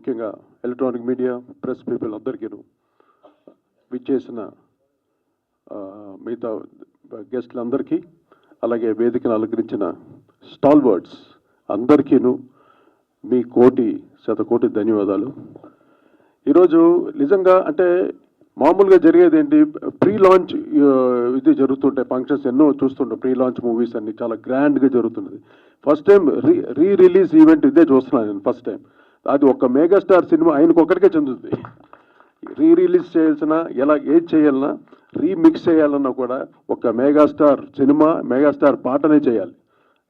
ముఖ్యంగా electronic media press people అందరికీ విచ్చేసిన మిగతా గెస్టులందరికీ అలాగే వేదికను అలంకరించిన స్టాల్వర్డ్స్ అందరికీను మీ శతకోటి ధన్యవాదాలు. ఈరోజు నిజంగా అంటే మామూలుగా జరిగేది ఏంటి, ప్రీ లాంచ్ ఇది జరుగుతుంటాయి, ఫంక్షన్స్ ఎన్నో చూస్తుంటాం. ప్రీ లాంచ్ మూవీస్ అన్ని చాలా గ్రాండ్గా జరుగుతున్నది. ఫస్ట్ టైం రిలీజ్ ఈవెంట్ ఇదే చూస్తున్నాను నేను ఫస్ట్ టైం. అది ఒక మెగాస్టార్ సినిమా ఆయనకు ఒక్కడికే చెందుతుంది. రిలీజ్ చేయాల్సిన ఏది చేయాలన్నా రీమిక్స్ చేయాలన్నా కూడా ఒక మెగాస్టార్ సినిమా మెగాస్టార్ పాటనే చేయాలి.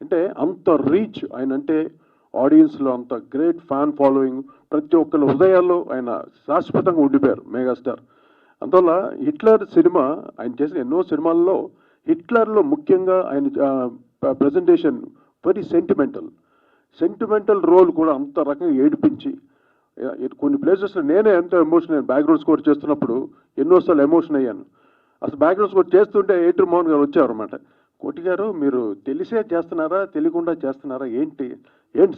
అంటే అంత రీచ్ ఆయన, అంటే ఆడియన్స్లో అంత గ్రేట్ ఫ్యాన్ ఫాలోయింగ్, ప్రతి ఒక్కరి హృదయాల్లో ఆయన శాశ్వతంగా ఉండిపోయారు మెగాస్టార్. అందువల్ల హిట్లర్ సినిమా ఆయన చేసిన ఎన్నో సినిమాల్లో హిట్లర్లో ముఖ్యంగా ఆయన ప్రజెంటేషన్ వెరీ సెంటిమెంటల్ రోల్ కూడా అంత రకంగా ఏడిపించి కొన్ని ప్లేసెస్లో నేనే ఎంతో ఎమోషన్, బ్యాక్గ్రౌండ్ స్కోర్ చేస్తున్నప్పుడు ఎన్నోసార్లు ఎమోషన్ అయ్యాను. అసలు బ్యాక్గ్రౌండ్ స్కోర్ చేస్తుంటే ఏటర్ మోహన్ గారు వచ్చారన్నమాట. కోటి గారు మీరు తెలిసే చేస్తున్నారా తెలియకుండా చేస్తున్నారా, ఏంటి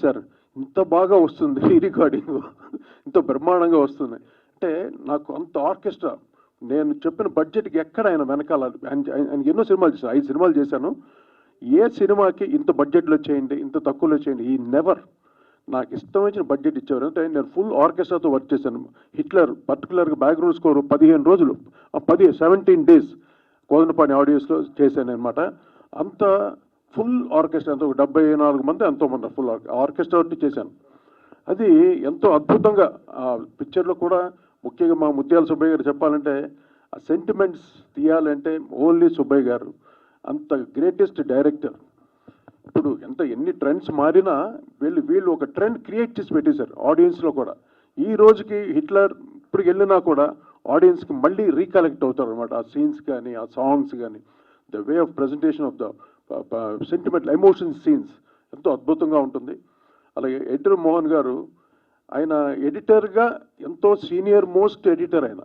సార్ ఇంత బాగా వస్తుంది ఈ రికార్డింగ్, ఇంత బ్రహ్మాండంగా వస్తుంది అంటే నాకు అంత ఆర్కెస్ట్రా, నేను చెప్పిన బడ్జెట్కి ఎక్కడ ఆయన వెనకాల ఆయనకి ఎన్నో సినిమాలు చేశాను, 5 సినిమాలు చేశాను. ఏ సినిమాకి ఇంత బడ్జెట్లో చేయండి ఇంత తక్కువలో చేయండి, ఈ నెవర్. నాకు ఇష్టమైన బడ్జెట్ ఇచ్చేవారు. అంటే నేను ఫుల్ ఆర్కెస్ట్రాతో వర్క్ చేశాను. హిట్లర్ పర్టికులర్గా బ్యాక్గ్రౌండ్ స్కోర్ 15 రోజులు 17 days కోదండపాణి ఆడియోస్లో చేశాను అనమాట. అంత ఫుల్ ఆర్కెస్ట్రా, అంత 74 మంది ఎంతో మంది ఫుల్ ఆర్కెస్ట్రా చేశాను. అది ఎంతో అద్భుతంగా పిక్చర్లో కూడా ముఖ్యంగా మా ముత్యాల సుబ్బయ్య గారు చెప్పాలంటే ఆ సెంటిమెంట్స్ తీయాలంటే ఓన్లీ సుబ్బయ్య గారు అంత గ్రేటెస్ట్ డైరెక్టర్. ఇప్పుడు ఎన్ని ట్రెండ్స్ మారినా వీళ్ళు ఒక ట్రెండ్ క్రియేట్ చేసి పెట్టేశారు ఆడియన్స్లో కూడా. ఈ రోజుకి హిట్లర్ ఇప్పుడు వెళ్ళినా కూడా ఆడియన్స్కి మళ్ళీ రీకలెక్ట్ అవుతారు అనమాట. ఆ సీన్స్ కానీ ఆ సాంగ్స్ కానీ the way of presentation of the sentimental emotion scenes ఎంతో అద్భుతంగా ఉంటుంది. అలాగే ఎడిటర్ మోహన్ గారు, ఆయన ఎడిటర్గా ఎంతో సీనియర్ మోస్ట్ ఎడిటర్. ఆయన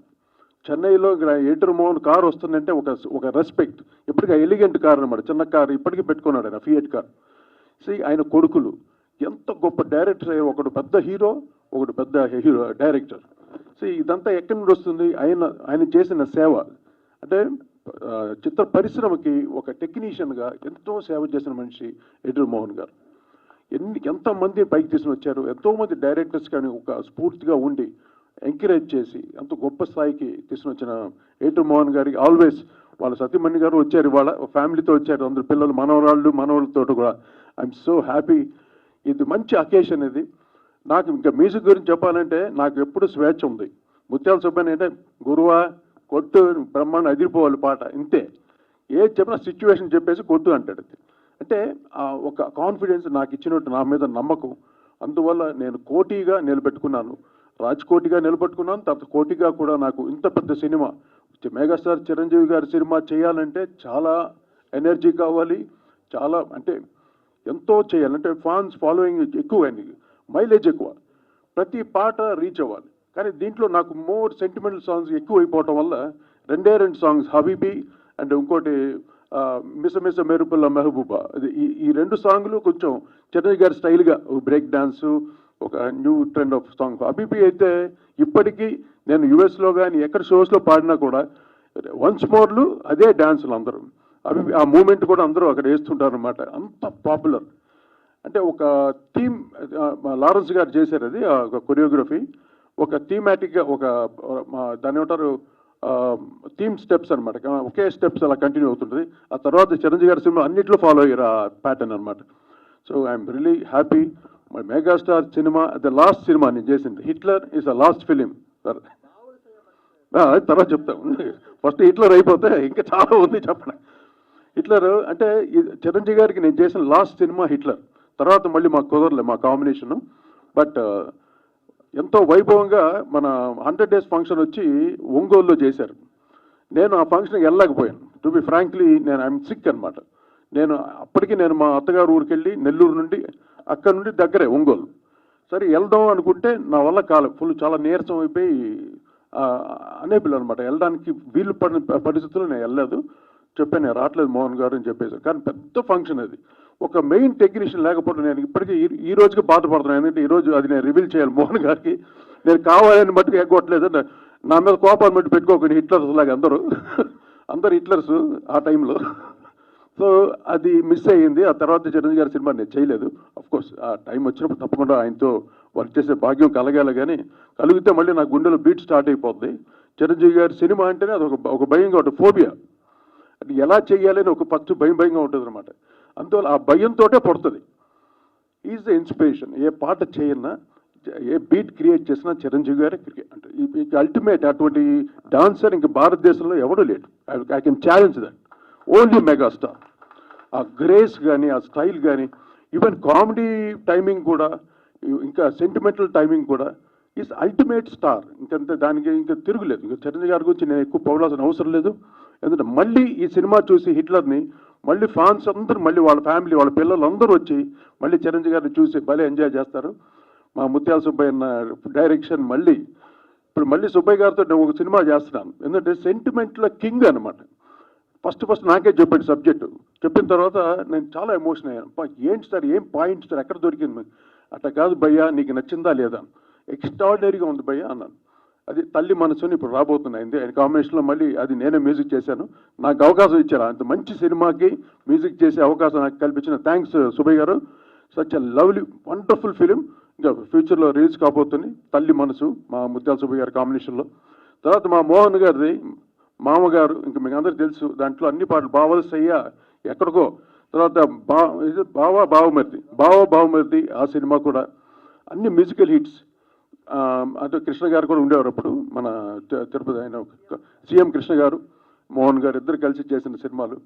చెన్నైలో ఎడిటర్ మోహన్ కార్ వస్తుందంటే ఒక రెస్పెక్ట్. ఇప్పటికీ ఎలిగెంట్ కార్ అనమాట, చిన్న కార్ ఇప్పటికీ పెట్టుకున్నాడు ఆయన, ఫియట్ కార్. ఆయన కొడుకులు ఎంత గొప్ప డైరెక్టర్, ఒకడు పెద్ద హీరో ఒకడు పెద్ద డైరెక్టర్. ఇదంతా ఎక్కడి నుండి వస్తుంది, ఆయన చేసిన సేవ. అంటే చిత్ర పరిశ్రమకి ఒక టెక్నీషియన్గా ఎంతో సేవ చేసిన మనిషి ఎడిటర్ మోహన్ గారు. ఎంతమంది పైకి తీసుకుని వచ్చారు, ఎంతోమంది డైరెక్టర్స్ కానీ ఒక స్ఫూర్తిగా ఉండి ఎంకరేజ్ చేసి ఎంతో గొప్ప స్థాయికి తీసుకుని వచ్చిన ఎడిటర్ మోహన్ గారికి ఆల్వేస్ వాళ్ళ సతీమణి గారు వచ్చారు, ఇవాళ ఫ్యామిలీతో వచ్చారు, అందరు పిల్లలు మనవరాళ్ళతో కూడా. I'm so happy. ఇది మంచి అకేషన్. ఇది నాకు ఇంకా మ్యూజిక్ గురించి చెప్పాలంటే నాకు ఎప్పుడు స్వేచ్ఛ ఉంది. ముత్యాల సుబ్బయ్య అంటే గురువా కొట్టు బ్రహ్మాండం అదిరిపోవాలి పాట, ఇంతే. ఏది చెప్పినా సిచ్యువేషన్ చెప్పేసి కొట్టు అంటాడు. అంటే ఒక కాన్ఫిడెన్స్ నాకు ఇచ్చినట్టు, నా మీద నమ్మకం. అందువల్ల నేను కోటిగా నిలబెట్టుకున్నాను, రాజ్కోటిగా నిలబెట్టుకున్నాను. తర్వాత కోటిగా కూడా నాకు ఇంత పెద్ద సినిమా మెగాస్టార్ చిరంజీవి గారి సినిమా చేయాలంటే చాలా ఎనర్జీ కావాలి, చాలా అంటే ఎంతో చేయాలంటే ఫ్యాన్స్ ఫాలోయింగ్ ఎక్కువ, మైలేజ్ ఎక్కువ, ప్రతి పాట రీచ్ అవ్వాలి. కానీ దీంట్లో నాకు మోర్ సెంటిమెంటల్ సాంగ్స్ ఎక్కువ అయిపోవటం వల్ల 2 సాంగ్స్, హబీబీ అండ్ ఇంకోటి మిస మెరుపుల మెహబూబా, ఈ 2 సాంగ్లు కొంచెం చిరంజీవి గారి స్టైల్గా బ్రేక్ డాన్సు, ఒక new trend of song. Habibi అయితే ఇప్పటికీ నేను యుఎస్లో కానీ ఎక్కడ షోస్లో పాడినా కూడా వన్స్ మోర్లు అదే డాన్సులు అందరూ. హబీబీ ఆ మూమెంట్ కూడా అందరూ అక్కడ వేస్తుంటారు అనమాట, అంత పాపులర్. అంటే ఒక థీమ్ లారెన్స్ గారు చేశారు, అది ఒక కొరియోగ్రఫీ, ఒక థీమాటిక్గా ఒక దాన్ని ఏమంటారు థీమ్ స్టెప్స్ అనమాట, ఒకే స్టెప్స్ అలా కంటిన్యూ అవుతుంటుంది. ఆ తర్వాత చిరంజీవి గారి సినిమా అన్నింటిలో ఫాలో అయ్యారు ఆ ప్యాటర్న్ అనమాట. So I'm really happy. My megastar cinema the last cinema నేను చేసింది. Hitler is the last film. తర్వాత చెప్తాను, ఫస్ట్ హిట్లర్ అయిపోతే ఇంకా చాలా ఉంది చెప్పండి. హిట్లర్ అంటే చిరంజీవి గారికి నేను చేసిన లాస్ట్ సినిమా హిట్లర్. తర్వాత మళ్ళీ మాకు కుదరలే మా కాంబినేషను. బట్ ఎంతో వైభవంగా మన 100 days ఫంక్షన్ వచ్చి ఒంగోలులో చేశారు. నేను ఆ ఫంక్షన్కి వెళ్ళలేకపోయాను. To be frankly I'm sick అనమాట. అప్పటికి మా అత్తగారు ఊరికి వెళ్ళి నెల్లూరు నుండి, అక్కడ నుండి దగ్గరే ఒంగోలు. సరే వెళ్దాం అనుకుంటే నా వల్ల ఫుల్ చాలా నీరసం అయిపోయి అనేబుల్ అనమాట, వెళ్ళడానికి వీలు పడిన పరిస్థితుల్లో నేను వెళ్ళలేదు. చెప్పాను నేను రావట్లేదు మోహన్ గారు అని చెప్పేసి. కానీ పెద్ద ఫంక్షన్ అది, ఒక మెయిన్ టెక్నీషియన్ లేకపోతే నేను ఇప్పటికీ ఈ రోజుకి బాధపడుతున్నాను. ఎందుకంటే ఈరోజు అది నేను రివీల్ చేయాలి మోహన్ గారికి. నేను కావాలని మట్టుకు ఎగ్గొట్టలేదు, నా మీద కోపాన్ని బట్టి పెట్టుకోకండి హిట్లర్స్ లాగా అందరు హిట్లర్స్ ఆ టైంలో. సో అది మిస్ అయ్యింది. ఆ తర్వాత చిరంజీవి గారి సినిమా నేను చేయలేదు. కోర్స్ ఆ టైం వచ్చినప్పుడు తప్పకుండా ఆయనతో వర్క్ చేసే భాగ్యం కలగాలి, కానీ కలిగితే మళ్ళీ నా గుండెలో బీట్ స్టార్ట్ అయిపోద్ది. చిరంజీవి గారి సినిమా అంటేనే అది ఒక భయంగా ఉంటుంది, ఫోబియా. అది ఎలా చేయాలని ఒక ఫస్ట్ భయంగా ఉంటుంది అనమాట. అందువల్ల ఆ భయంతో పుడుతుంది. Is the inspiration. ఏ పాట చేయన్నా, ఏ బీట్ క్రియేట్ చేసినా చిరంజీవి గారే అంటే అల్టిమేట్. అటువంటి డాన్సర్ ఇంక భారతదేశంలో ఎవడూ లేడు. I can challenge that. Only megastar. ఆ గ్రేస్ కానీ, ఆ స్టైల్ కానీ, ఈవెన్ కామెడీ టైమింగ్ కూడా, ఇంకా సెంటిమెంటల్ టైమింగ్ కూడా ఈజ్ అల్టిమేట్ స్టార్. ఇంకంతే, దానికి ఇంకా తిరుగులేదు. ఇంకా చిరంజీవి గారి గురించి నేను ఎక్కువ పొగడాల్సిన అవసరం లేదు. ఎందుకంటే మళ్ళీ ఈ సినిమా చూసి హిట్లర్ని మళ్ళీ ఫ్యాన్స్ అందరూ, మళ్ళీ వాళ్ళ ఫ్యామిలీ, వాళ్ళ పిల్లలు అందరూ వచ్చి మళ్ళీ చిరంజీవి గారిని చూసి భలే ఎంజాయ్ చేస్తారు. మా ముత్యాల సుబ్బయ్య అన్న డైరెక్షన్ ఇప్పుడు మళ్ళీ సుబ్బయ్య గారితో నేను ఒక సినిమా చేస్తున్నాను. ఎందుకంటే సెంటిమెంట్లో కింగ్ అనమాట. ఫస్ట్ నాకే చెప్పాడు సబ్జెక్టు. చెప్పిన తర్వాత నేను చాలా ఎమోషన్ అయ్యాను. ఏంటి సార్, ఏం పాయింట్ సార్, ఎక్కడ దొరికింది? అట్లా కాదు భయ్యా, నీకు నచ్చిందా లేదా? ఎక్స్ట్రాడినరీగా ఉంది భయ్యా అన్నాను. అది తల్లి మనసుని ఇప్పుడు రాబోతున్నాయింది. ఆయన కాంబినేషన్లో మళ్ళీ అది నేనే మ్యూజిక్ చేశాను. నాకు అవకాశం ఇచ్చారు. అంత మంచి సినిమాకి మ్యూజిక్ చేసే అవకాశం నాకు కల్పించిన థ్యాంక్స్ సుబ్బయ్య గారు. Such a lovely wonderful film. ఇంకా ఫ్యూచర్లో రిలీజ్ కాబోతుంది తల్లి మనసు, మా ముత్యాల సుబ్బయ్య గారి కాంబినేషన్లో. తర్వాత మా మోహన్ గారిది మామగారు, ఇంకా మీకు అందరికీ తెలుసు. దాంట్లో అన్ని పాటలు బావలసయ్య ఎక్కడికో. తర్వాత బావమరిది ఆ సినిమా కూడా అన్ని మ్యూజికల్ హిట్స్. అంటే కృష్ణ గారు కూడా ఉండేవారు అప్పుడు మన తిరుపతి. ఆయన సీఎం కృష్ణ గారు, మోహన్ గారు ఇద్దరు కలిసి చేసిన సినిమాలు.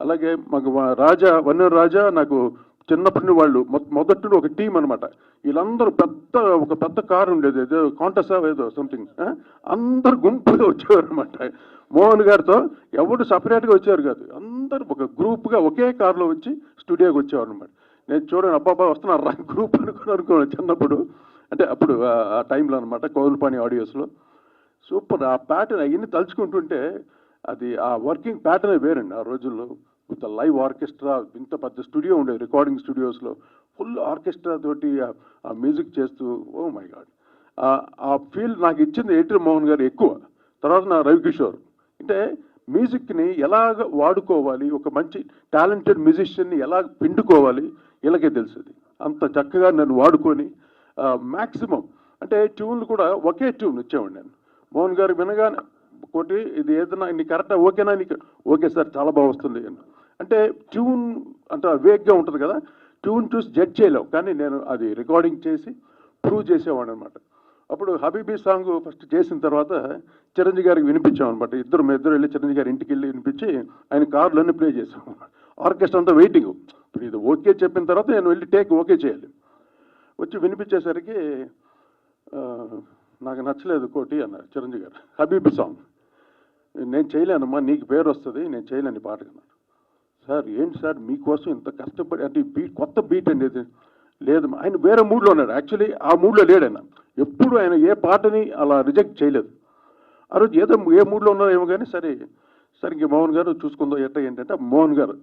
అలాగే మాకు వన్నెర రాజా నాకు చిన్నప్పటి వాళ్ళు మొదటి ఒక టీం అనమాట. వీళ్ళందరూ ఒక పెద్ద కారు ఉండేది, ఏదో కాంటెస్ట్ ఏదో సంథింగ్. అందరు గుంపుగా వచ్చేవారు అనమాట. మోహన్ గారితో ఎవరు సపరేట్గా వచ్చేవారు కాదు, అందరూ ఒక గ్రూప్గా ఒకే కారులో వచ్చి స్టూడియోకి వచ్చేవారు అనమాట. నేను చూడండి, అబ్బాబా వస్తున్నారు గ్రూప్ అనుకున్నాను చిన్నప్పుడు. అంటే అప్పుడు ఆ టైంలో అనమాట, కోవిల్పాని ఆడియోస్లో. సూపర్. ఆ ప్యాటర్న్ అవన్నీ తలుచుకుంటుంటే అది ఆ వర్కింగ్ ప్యాటర్నే వేరండి ఆ రోజుల్లో. విత్ లైవ్ ఆర్కెస్ట్రా, ఇంత పెద్ద స్టూడియో ఉండేది రికార్డింగ్ స్టూడియోస్లో. ఫుల్ ఆర్కెస్ట్రా తోటి ఆ మ్యూజిక్ చేస్తూ, ఓ మై గాడ్. ఆ ఫీల్ నాకు ఇచ్చింది ఏటీ మోహన్ గారు ఎక్కువ. తర్వాత నా రవికిషోర్. అంటే మ్యూజిక్ని ఎలాగ వాడుకోవాలి, ఒక మంచి టాలెంటెడ్ మ్యూజిషియన్ని ఎలా పిండుకోవాలి వీళ్ళకే తెలుస్తుంది. అంత చక్కగా నన్ను వాడుకొని మ్యాక్సిమం అంటే ట్యూన్లు కూడా ఒకే ట్యూన్ ఇచ్చేవాడు నేను. మోహన్ గారు వినగానే ఒకటి, ఇది ఏదైనా నీకు కరెక్టా, ఓకేనా, నీకు ఓకే సార్ చాలా బాగా వస్తుంది అంటే ట్యూన్ అంటే వేగ్గా ఉంటుంది కదా, ట్యూన్ చూసి జడ్జ్ చేయలేవు. కానీ నేను అది రికార్డింగ్ చేసి ప్రూవ్ చేసేవాడు అనమాట. అప్పుడు హబీబీ సాంగ్ ఫస్ట్ చేసిన తర్వాత చిరంజీవి గారికి వినిపించాం అనమాట. ఇద్దరు వెళ్ళి చిరంజీవి గారి ఇంటికి వెళ్ళి వినిపించి ఆయన కార్లోనే ప్లే చేసాం. ఆర్కెస్ట్రా అంతా వెయిటింగ్. ఇప్పుడు ఇది ఓకే చెప్పిన తర్వాత నేను వెళ్ళి టేక్ ఓకే చేయాలి. వచ్చి వినిపించేసరికి నాకు నచ్చలేదు కోటి అన్నారు చిరంజీవి గారు. హబీబీ సాంగ్ నేను చేయలేనమ్మా, నీకు పేరు వస్తుంది, నేను చేయలేని పాట అన్నాడు. సార్ ఏంటి సార్ మీకోసం ఇంత కష్టపడి, అంటే బీట్ కొత్త బీట్ అనేది లేదు. ఆయన వేరే మూడ్లో ఉన్నాడు. యాక్చువల్లీ ఆ మూడ్లో లేడైనా. ఎప్పుడు ఆయన ఏ పాటని అలా రిజెక్ట్ చేయలేదు. ఆ రోజు ఏదో ఏ మూడ్లో ఉన్నారో ఏమో కానీ సరే ఇంక మోహన్ గారు చూసుకుందో ఏంటంటే మోహన్ గారు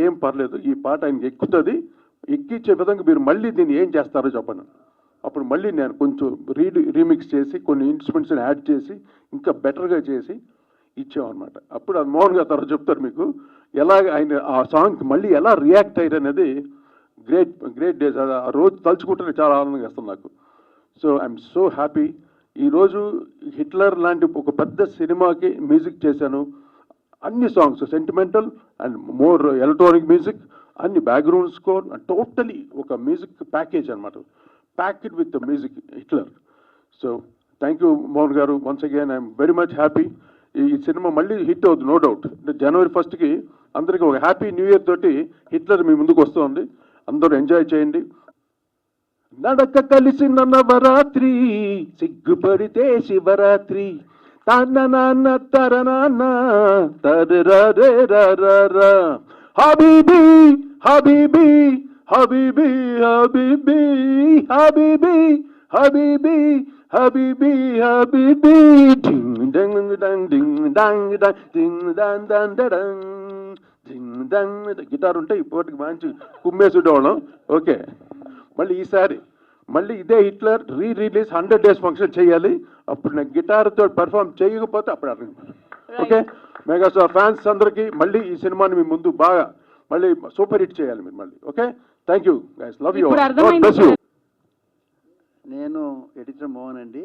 ఏం పర్లేదు, ఈ పాట ఆయనకి ఎక్కుతుంది, ఎక్కించే విధంగా మీరు మళ్ళీ దీన్ని ఏం చేస్తారో చెప్పండి. అప్పుడు మళ్ళీ నేను కొంచెం రీమిక్స్ చేసి కొన్ని ఇన్స్ట్రుమెంట్స్ని యాడ్ చేసి ఇంకా బెటర్గా చేసి ఇచ్చామన్నమాట. అప్పుడు అది మోహన్ గారు తర్వాత చెప్తారు మీకు ఎలాగ ఆయన ఆ సాంగ్కి మళ్ళీ ఎలా రియాక్ట్ అయ్యారు అనేది. Great days. ఆ రోజు తలుచుకుంటే చాలా ఆనందంగా వస్తుంది నాకు. So I'm so happy. ఈరోజు హిట్లర్ లాంటి ఒక పెద్ద సినిమాకి మ్యూజిక్ చేశాను. అన్ని songs sentimental and more electronic music, అన్ని బ్యాక్గ్రౌండ్ స్కోర్, టోటలీ ఒక మ్యూజిక్ ప్యాకేజ్ అనమాట. Packed with music Hitler. So thank you Mohan garu. Once again I'm very much happy. ఈ సినిమా మళ్ళీ హిట్ అవుతుంది నో డౌట్. జనవరి 1కి అందరికీ ఒక హ్యాపీ న్యూ ఇయర్ తోటి హిట్లర్ మీ ముందుకు వస్తుంది. అందరూ ఎంజాయ్ చేయండి. నడక కలిసిన నవరాత్రి, సిగ్గుపడితే శివరాత్రి, తాన్న నాన్న తర నాన్న తరే హబీబీ హబీబీ హబీబీ హబీబీ హబీబీ హబీబీ హబీబీ హబీబీ డింగ్ డంగ్ డంగ్ డింగ్ డంగ్ డంగ్ డింగ్ డంగ్ డంగ్ డంగ్ గిటార్ ఉంటే ఇప్పటికి మంచి కుమ్మేసుడేవాళ్ళం. ఓకే, మళ్ళీ ఈసారి మళ్ళీ ఇదే హిట్లర్ రిలీజ్ 100 days ఫంక్షన్ చేయాలి. అప్పుడు నేను గిటార్తో పెర్ఫామ్ చేయకపోతే అప్పుడు అర్థం. ఓకే, మెగాస్టార్ ఫ్యాన్స్ అందరికీ మళ్ళీ ఈ సినిమాని మీ ముందు బాగా మళ్ళీ సూపర్ హిట్ చేయాలి మీరు మళ్ళీ. Okay, thank you guys, love you. నేను ఎడిటర్ మోహన్ అండి.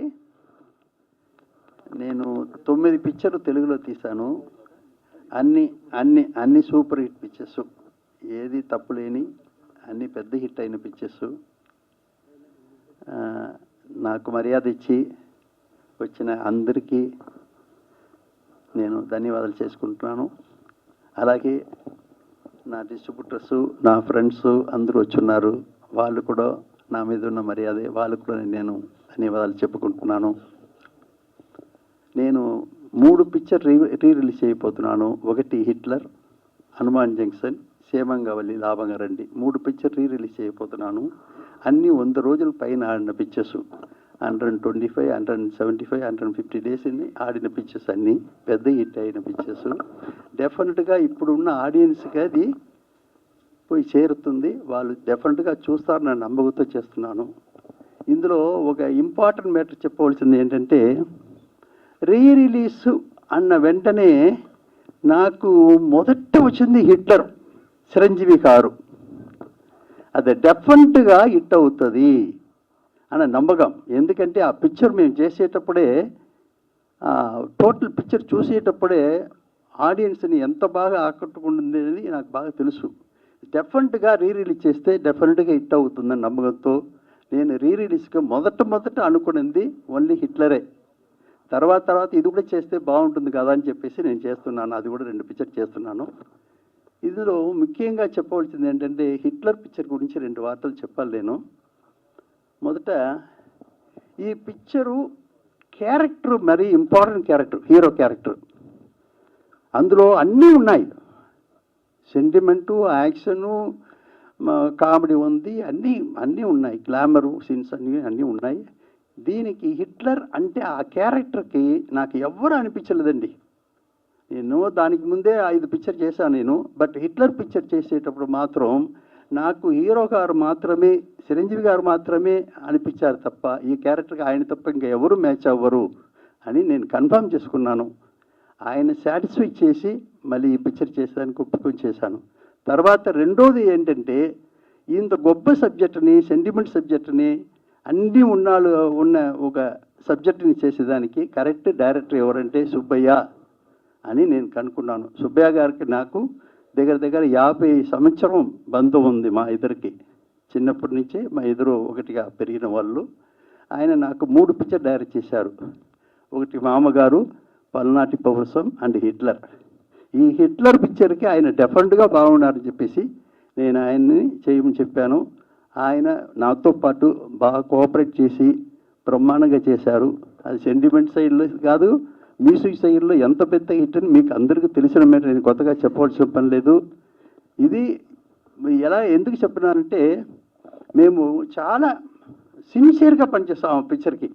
నేను 9 పిక్చర్లు తెలుగులో తీశాను. అన్ని సూపర్ హిట్ పిక్చర్స్, ఏది తప్పులేని అన్ని పెద్ద హిట్ అయిన పిక్చర్స్. నాకు మర్యాద ఇచ్చి వచ్చిన అందరికీ నేను ధన్యవాదాలు చేసుకుంటున్నాను. అలాగే నా డిస్ట్రిబ్యూటర్స్, నా ఫ్రెండ్స్ అందరూ వచ్చున్నారు. వాళ్ళు కూడా నా మీద ఉన్న మర్యాద, వాళ్ళకు కూడా నేను ధన్యవాదాలు చెప్పుకుంటున్నాను. నేను 3 పిక్చర్ రిలీజ్ అయిపోతున్నాను. ఒకటి హిట్లర్, హనుమాన్ జంక్షన్, క్షేమంగవల్లి, లాభంగారండి. 3 పిక్చర్ రిలీజ్ అయిపోతున్నాను. అన్నీ 100 రోజుల పైన ఆడిన పిక్చర్స్. 125, 175, 150 days ఆడిన పిక్చర్స్, అన్నీ పెద్ద హిట్ అయిన పిక్చర్స్. డెఫినెట్గా ఇప్పుడున్న ఆడియన్స్కి అది పోయి చేరుతుంది. వాళ్ళు డెఫినెట్గా చూస్తారు, నేను నమ్మకంతో చేస్తున్నాను. ఇందులో ఒక ఇంపార్టెంట్ మ్యాటర్ చెప్పవలసింది ఏంటంటే, రిలీజ్ అన్న వెంటనే నాకు మొదట వచ్చింది హిట్లర్, చిరంజీవి గారు. అది డెఫినెట్గా హిట్ అవుతుంది అన్న నమ్మకం. ఎందుకంటే ఆ పిక్చర్ మేము చేసేటప్పుడే, టోటల్ పిక్చర్ చూసేటప్పుడే ఆడియన్స్ని ఎంత బాగా ఆకట్టుకుంటుంది అనేది నాకు బాగా తెలుసు. డెఫినెట్గా రిలీజ్ చేస్తే డెఫినెట్గా హిట్ అవుతుందని నమ్మకంతో నేను రిలీజ్గా మొదట అనుకున్నది ఓన్లీ హిట్లరే. తర్వాత ఇది కూడా చేస్తే బాగుంటుంది కదా అని చెప్పేసి నేను చేస్తున్నాను. అది కూడా 2 పిక్చర్ చేస్తున్నాను. ఇందులో ముఖ్యంగా చెప్పవలసింది ఏంటంటే, హిట్లర్ పిక్చర్ గురించి 2 వార్తలు చెప్పాలి నేను. మొదట, ఈ పిక్చరు క్యారెక్టర్ మరీ ఇంపార్టెంట్ క్యారెక్టర్, హీరో క్యారెక్టర్. అందులో అన్నీ ఉన్నాయి, సెంటిమెంటు, యాక్షను, కామెడీ ఉంది, అన్నీ ఉన్నాయి, గ్లామరు సీన్స్ అన్నీ ఉన్నాయి. దీనికి హిట్లర్ అంటే ఆ క్యారెక్టర్కి నాకు ఎవ్వరు అనిపించలేదండి. నేను దానికి ముందే 5 పిక్చర్ చేశాను నేను. బట్ హిట్లర్ పిక్చర్ చేసేటప్పుడు మాత్రం నాకు హీరో గారు మాత్రమే, చిరంజీవి గారు మాత్రమే అనిపించారు తప్ప, ఈ క్యారెక్టర్కి ఆయన తప్ప ఇంకా ఎవరు మ్యాచ్ అవ్వరు అని నేను కన్ఫర్మ్ చేసుకున్నాను. ఆయన సాటిస్ఫై చేసి మళ్ళీ ఈ పిక్చర్ చేసేదానికి ఒప్పుకొని చేశాను. తర్వాత రెండోది ఏంటంటే, ఇంత గొప్ప సబ్జెక్టుని, సెంటిమెంట్ సబ్జెక్టుని, అన్నీ ఉన్న ఒక సబ్జెక్టుని చేసేదానికి కరెక్ట్ డైరెక్టర్ ఎవరంటే సుబ్బయ్య అని నేను కనుక్కున్నాను. సుబ్బయ్య గారికి నాకు దగ్గర 50 సంవత్సరం బంధం ఉంది మా ఇద్దరికి. చిన్నప్పటి నుంచే మా ఇద్దరు ఒకటిగా పెరిగిన వాళ్ళు. ఆయన నాకు 3 పిక్చర్ డైరెక్ట్ చేశారు. ఒకటి మామగారు, పల్నాటి పౌరసం అండ్ హిట్లర్. ఈ హిట్లర్ పిక్చర్కి ఆయన డెఫినెట్గా బాగున్నారని చెప్పేసి నేను ఆయన్ని చేయమని చెప్పాను. ఆయన నాతో పాటు బాగా కోఆపరేట్ చేసి బ్రహ్మాండంగా చేశారు. అది సెంటిమెంట్ సైడ్లో కాదు, మ్యూజిక్ సైడ్లో ఎంత పెద్ద హిట్ అని మీకు అందరికీ తెలిసిన మీద నేను కొత్తగా చెప్పవలసిన పని లేదు. ఇది ఎందుకు చెప్పినానంటే, మేము చాలా సిన్సియర్గా పనిచేస్తాం ఆ పిక్చర్కి.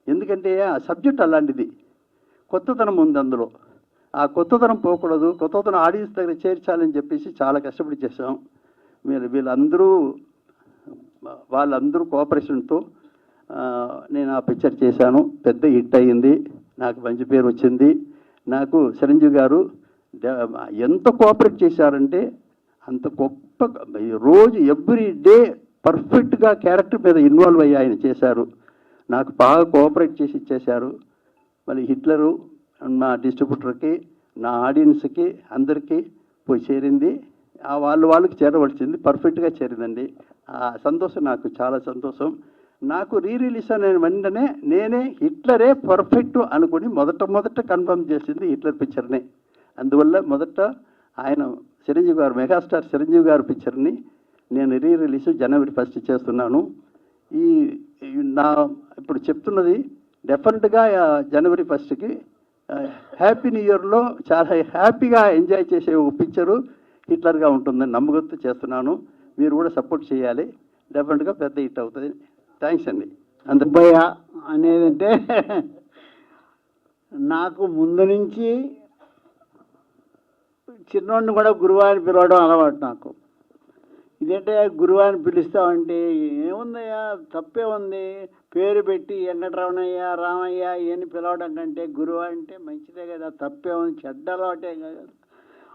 ఎందుకంటే ఆ సబ్జెక్ట్ అలాంటిది, కొత్తదనం ఉంది అందులో. ఆ కొత్తదనం పోకూడదు, కొత్తదనం ఆడియన్స్ దగ్గర చేర్చాలని చెప్పేసి చాలా కష్టపడి చేసాం. వాళ్ళందరూ కోఆపరేషన్తో నేను ఆ పిక్చర్ చేశాను. పెద్ద హిట్ అయ్యింది, నాకు మంచి పేరు వచ్చింది. నాకు చిరంజీవి గారు ఎంత కోఆపరేట్ చేశారంటే, అంత గొప్ప, రోజు ఎవ్రీ డే పర్ఫెక్ట్గా క్యారెక్టర్ మీద ఇన్వాల్వ్ అయ్యి ఆయన చేశారు. నాకు బాగా కోఆపరేట్ చేసి చేశారు. మళ్ళీ హిట్లరు మా డిస్ట్రిబ్యూటర్కి, నా ఆడియన్స్కి అందరికీ పోయి చేరింది. వాళ్ళకి చేరవలసింది పర్ఫెక్ట్గా చేరిందండి. ఆ సంతోషం నాకు చాలా సంతోషం. నాకు రిలీజ్ అయిన వెంటనే నేనే హిట్లరే పర్ఫెక్ట్ అనుకుని మొదట కన్ఫర్మ్ చేసింది హిట్లర్ పిక్చర్నే. అందువల్ల మొదట ఆయన చిరంజీవి గారు, మెగాస్టార్ చిరంజీవి గారి పిక్చర్ని నేను రిలీజ్ January 1 చేస్తున్నాను. ఇప్పుడు చెప్తున్నది డెఫినెట్గా January 1కి హ్యాపీ న్యూ ఇయర్లో చాలా హ్యాపీగా ఎంజాయ్ చేసే ఒక పిక్చరు హిట్లర్గా ఉంటుందని నమ్మకంతో చేస్తున్నాను. మీరు కూడా సపోర్ట్ చేయాలి, డెఫినెట్గా పెద్ద హిట్ అవుతుంది. థ్యాంక్స్ అండి. సుబ్బయ్య అనేదంటే నాకు ముందు నుంచి చిన్నోడిని కూడా గురువు అని పిలవడం అలవాటు నాకు. ఇదేంటే గురువు అని పిలుస్తామంటే ఏముందయ్యా, తప్పే ఉంది. పేరు పెట్టి వెంకటరమణయ్య, రామయ్య ఇవన్నీ పిలవడం కంటే గురువు అంటే మంచిదే కదా, తప్పే ఉంది, చెడ్డ అలవాటే కదా.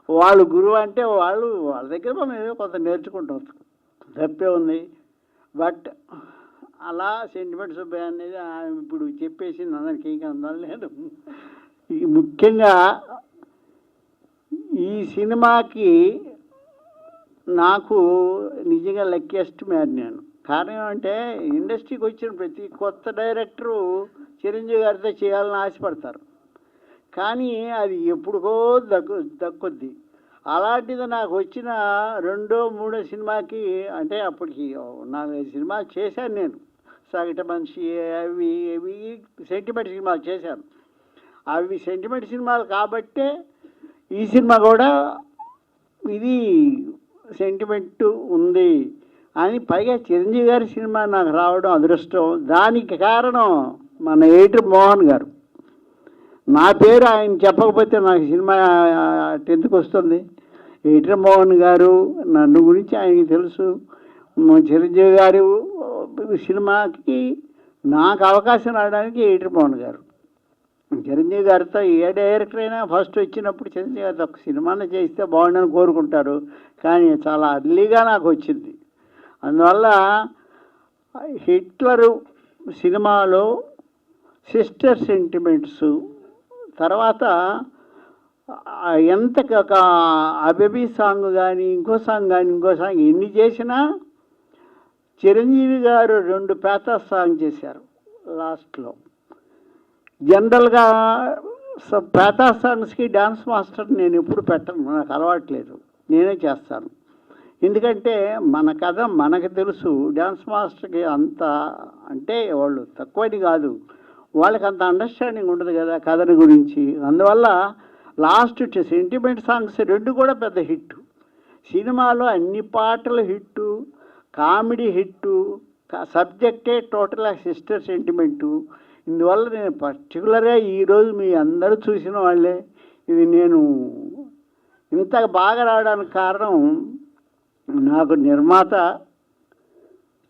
వాళ్ళు గురువు అంటే వాళ్ళ దగ్గర మనం ఏదో కొంత నేర్చుకుంటాం, తప్పే ఉంది. బట్ అలా సెంటిమెంట్ సుబ్బయ్య అనేది ఇప్పుడు చెప్పేసింది అందరికి, ఇంకా అందరం లేదు. ముఖ్యంగా ఈ సినిమాకి నాకు నిజంగా లక్కీయెస్ట్ మ్యాన్ నేను. కారణం ఏమంటే ఇండస్ట్రీకి వచ్చిన ప్రతి కొత్త డైరెక్టరు చిరంజీవి గారితో చేయాలని ఆశపడతారు, కానీ అది ఎప్పుడుకో దక్కుద్ది. అలాంటిది నాకు వచ్చిన 2, 3 సినిమాకి, అంటే అప్పటికి 4 సినిమాలు చేశాను నేను. సగట మనిషి, అవి సెంటిమెంట్ సినిమాలు చేశాను. అవి సెంటిమెంట్ సినిమాలు కాబట్టే ఈ సినిమా కూడా ఇది సెంటిమెంట్ ఉంది అని, పైగా చిరంజీవి గారి సినిమా నాకు రావడం అదృష్టం. దానికి కారణం మన ఎడిటర్ మోహన్ గారు. నా పేరు ఆయన చెప్పకపోతే నాకు సినిమా ఎందుకు వస్తుంది? ఎడిటర్ మోహన్ గారు నన్ను గురించి ఆయనకి తెలుసు. చిరంజీవి గారు సినిమాకి నాకు అవకాశం రావడానికి ఎడిటర్ మోహన్ గారు. చిరంజీవి గారితో ఏ డైరెక్టర్ అయినా ఫస్ట్ వచ్చినప్పుడు చిరంజీవి గారితో ఒక సినిమాని చేస్తే బాగుండని కోరుకుంటారు, కానీ చాలా అర్లీగా నాకు వచ్చింది. అందువల్ల హిట్లరు సినిమాలో సిస్టర్ సెంటిమెంట్స్, తర్వాత ఎంత అబేబీ సాంగ్ కానీ ఇంకో సాంగ్ ఎన్ని చేసినా చిరంజీవి గారు 2 పేతా సాంగ్ చేశారు లాస్ట్లో. జనరల్గా పేతా సాంగ్స్కి డ్యాన్స్ మాస్టర్ నేను ఎప్పుడు పెట్టను, నాకు అలవాట్లేదు, నేనే చేస్తాను. ఎందుకంటే మన కథ మనకు తెలుసు, డ్యాన్స్ మాస్టర్కి అంత అంటే వాళ్ళు తక్కువని కాదు, వాళ్ళకి అంత అండర్స్టాండింగ్ ఉండదు కదా కథని గురించి. అందువల్ల లాస్ట్ సెంటిమెంట్ సాంగ్స్ 2 కూడా పెద్ద హిట్. సినిమాలో అన్ని పాటలు హిట్టు, కామెడీ హిట్టు, సబ్జెక్టే టోటల్గా సిస్టర్ సెంటిమెంటు. ఇందువల్ల నేను పర్టికులర్గా ఈరోజు మీ అందరూ చూసిన వాళ్ళే, ఇది నేను ఇంత బాగా రావడానికి కారణం నాకు నిర్మాత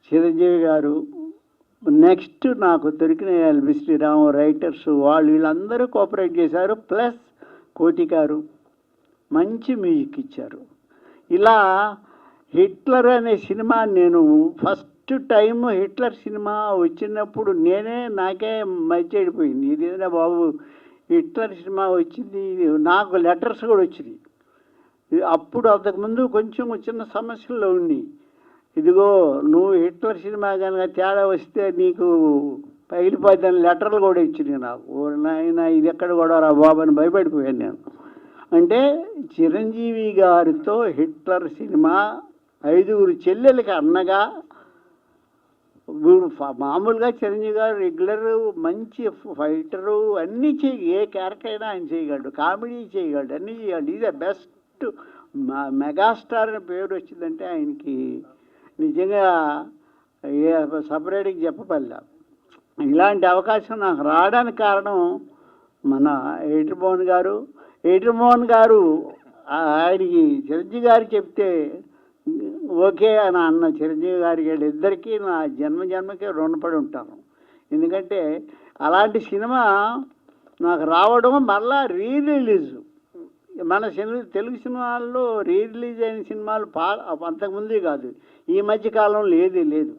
చిరంజీవి గారు, నెక్స్ట్ నాకు దొరికిన ఎల్బి శ్రీరామ్, రైటర్స్, వీళ్ళందరూ కోఆపరేట్ చేశారు. ప్లస్ కోటి గారు మంచి మ్యూజిక్ ఇచ్చారు. ఇలా హిట్లర్ అనే సినిమా నేను ఫస్ట్ టైం హిట్లర్ సినిమా వచ్చినప్పుడు నాకే మధ్య అయిపోయింది, ఇదేనా బాబు హిట్లర్ సినిమా వచ్చింది. నాకు లెటర్స్ కూడా వచ్చినాయి. అప్పుడు అంతకుముందు కొంచెం చిన్న సమస్యల్లో ఉండి, ఇదిగో నువ్వు హిట్లర్ సినిమా కనుక తేడా వస్తే నీకు పగిలిపోద్దని లెటర్లు కూడా ఇచ్చినాయి నాకు. నాయన ఇది ఎక్కడ కూడా రా బాబు అని భయపడిపోయాను నేను. అంటే చిరంజీవి గారితో హిట్లర్ సినిమా 5 చెల్లెలకి అన్నగా, మామూలుగా చిరంజీవి గారు రెగ్యులర్ మంచి ఫైటరు, అన్నీ ఏ క్యారెక్టర్ అయినా ఆయన చేయగలడు, కామెడీ చేయగలడు, అన్నీ చేయగలడు. ఈజ్ ద బెస్ట్ మెగాస్టార్ అనే పేరు వచ్చిందంటే ఆయనకి నిజంగా సపరేట్గా చెప్పపల్లా. ఇలాంటి అవకాశం నాకు రావడానికి కారణం మన ఎడిటర్ మోహన్ గారు. ఆయనకి చిరంజీవి గారు చెప్తే ఓకే అని అన్న చిరంజీవి గారికి, వీళ్ళిద్దరికీ నా జన్మకి రుణపడి ఉంటాను. ఎందుకంటే అలాంటి సినిమా నాకు రావడం, మళ్ళా రిలీజ్ మన తెలుగు సినిమాల్లో రిలీజ్ అయిన సినిమాలు అంతకుముందే కాదు, ఈ మధ్యకాలంలో లేదు.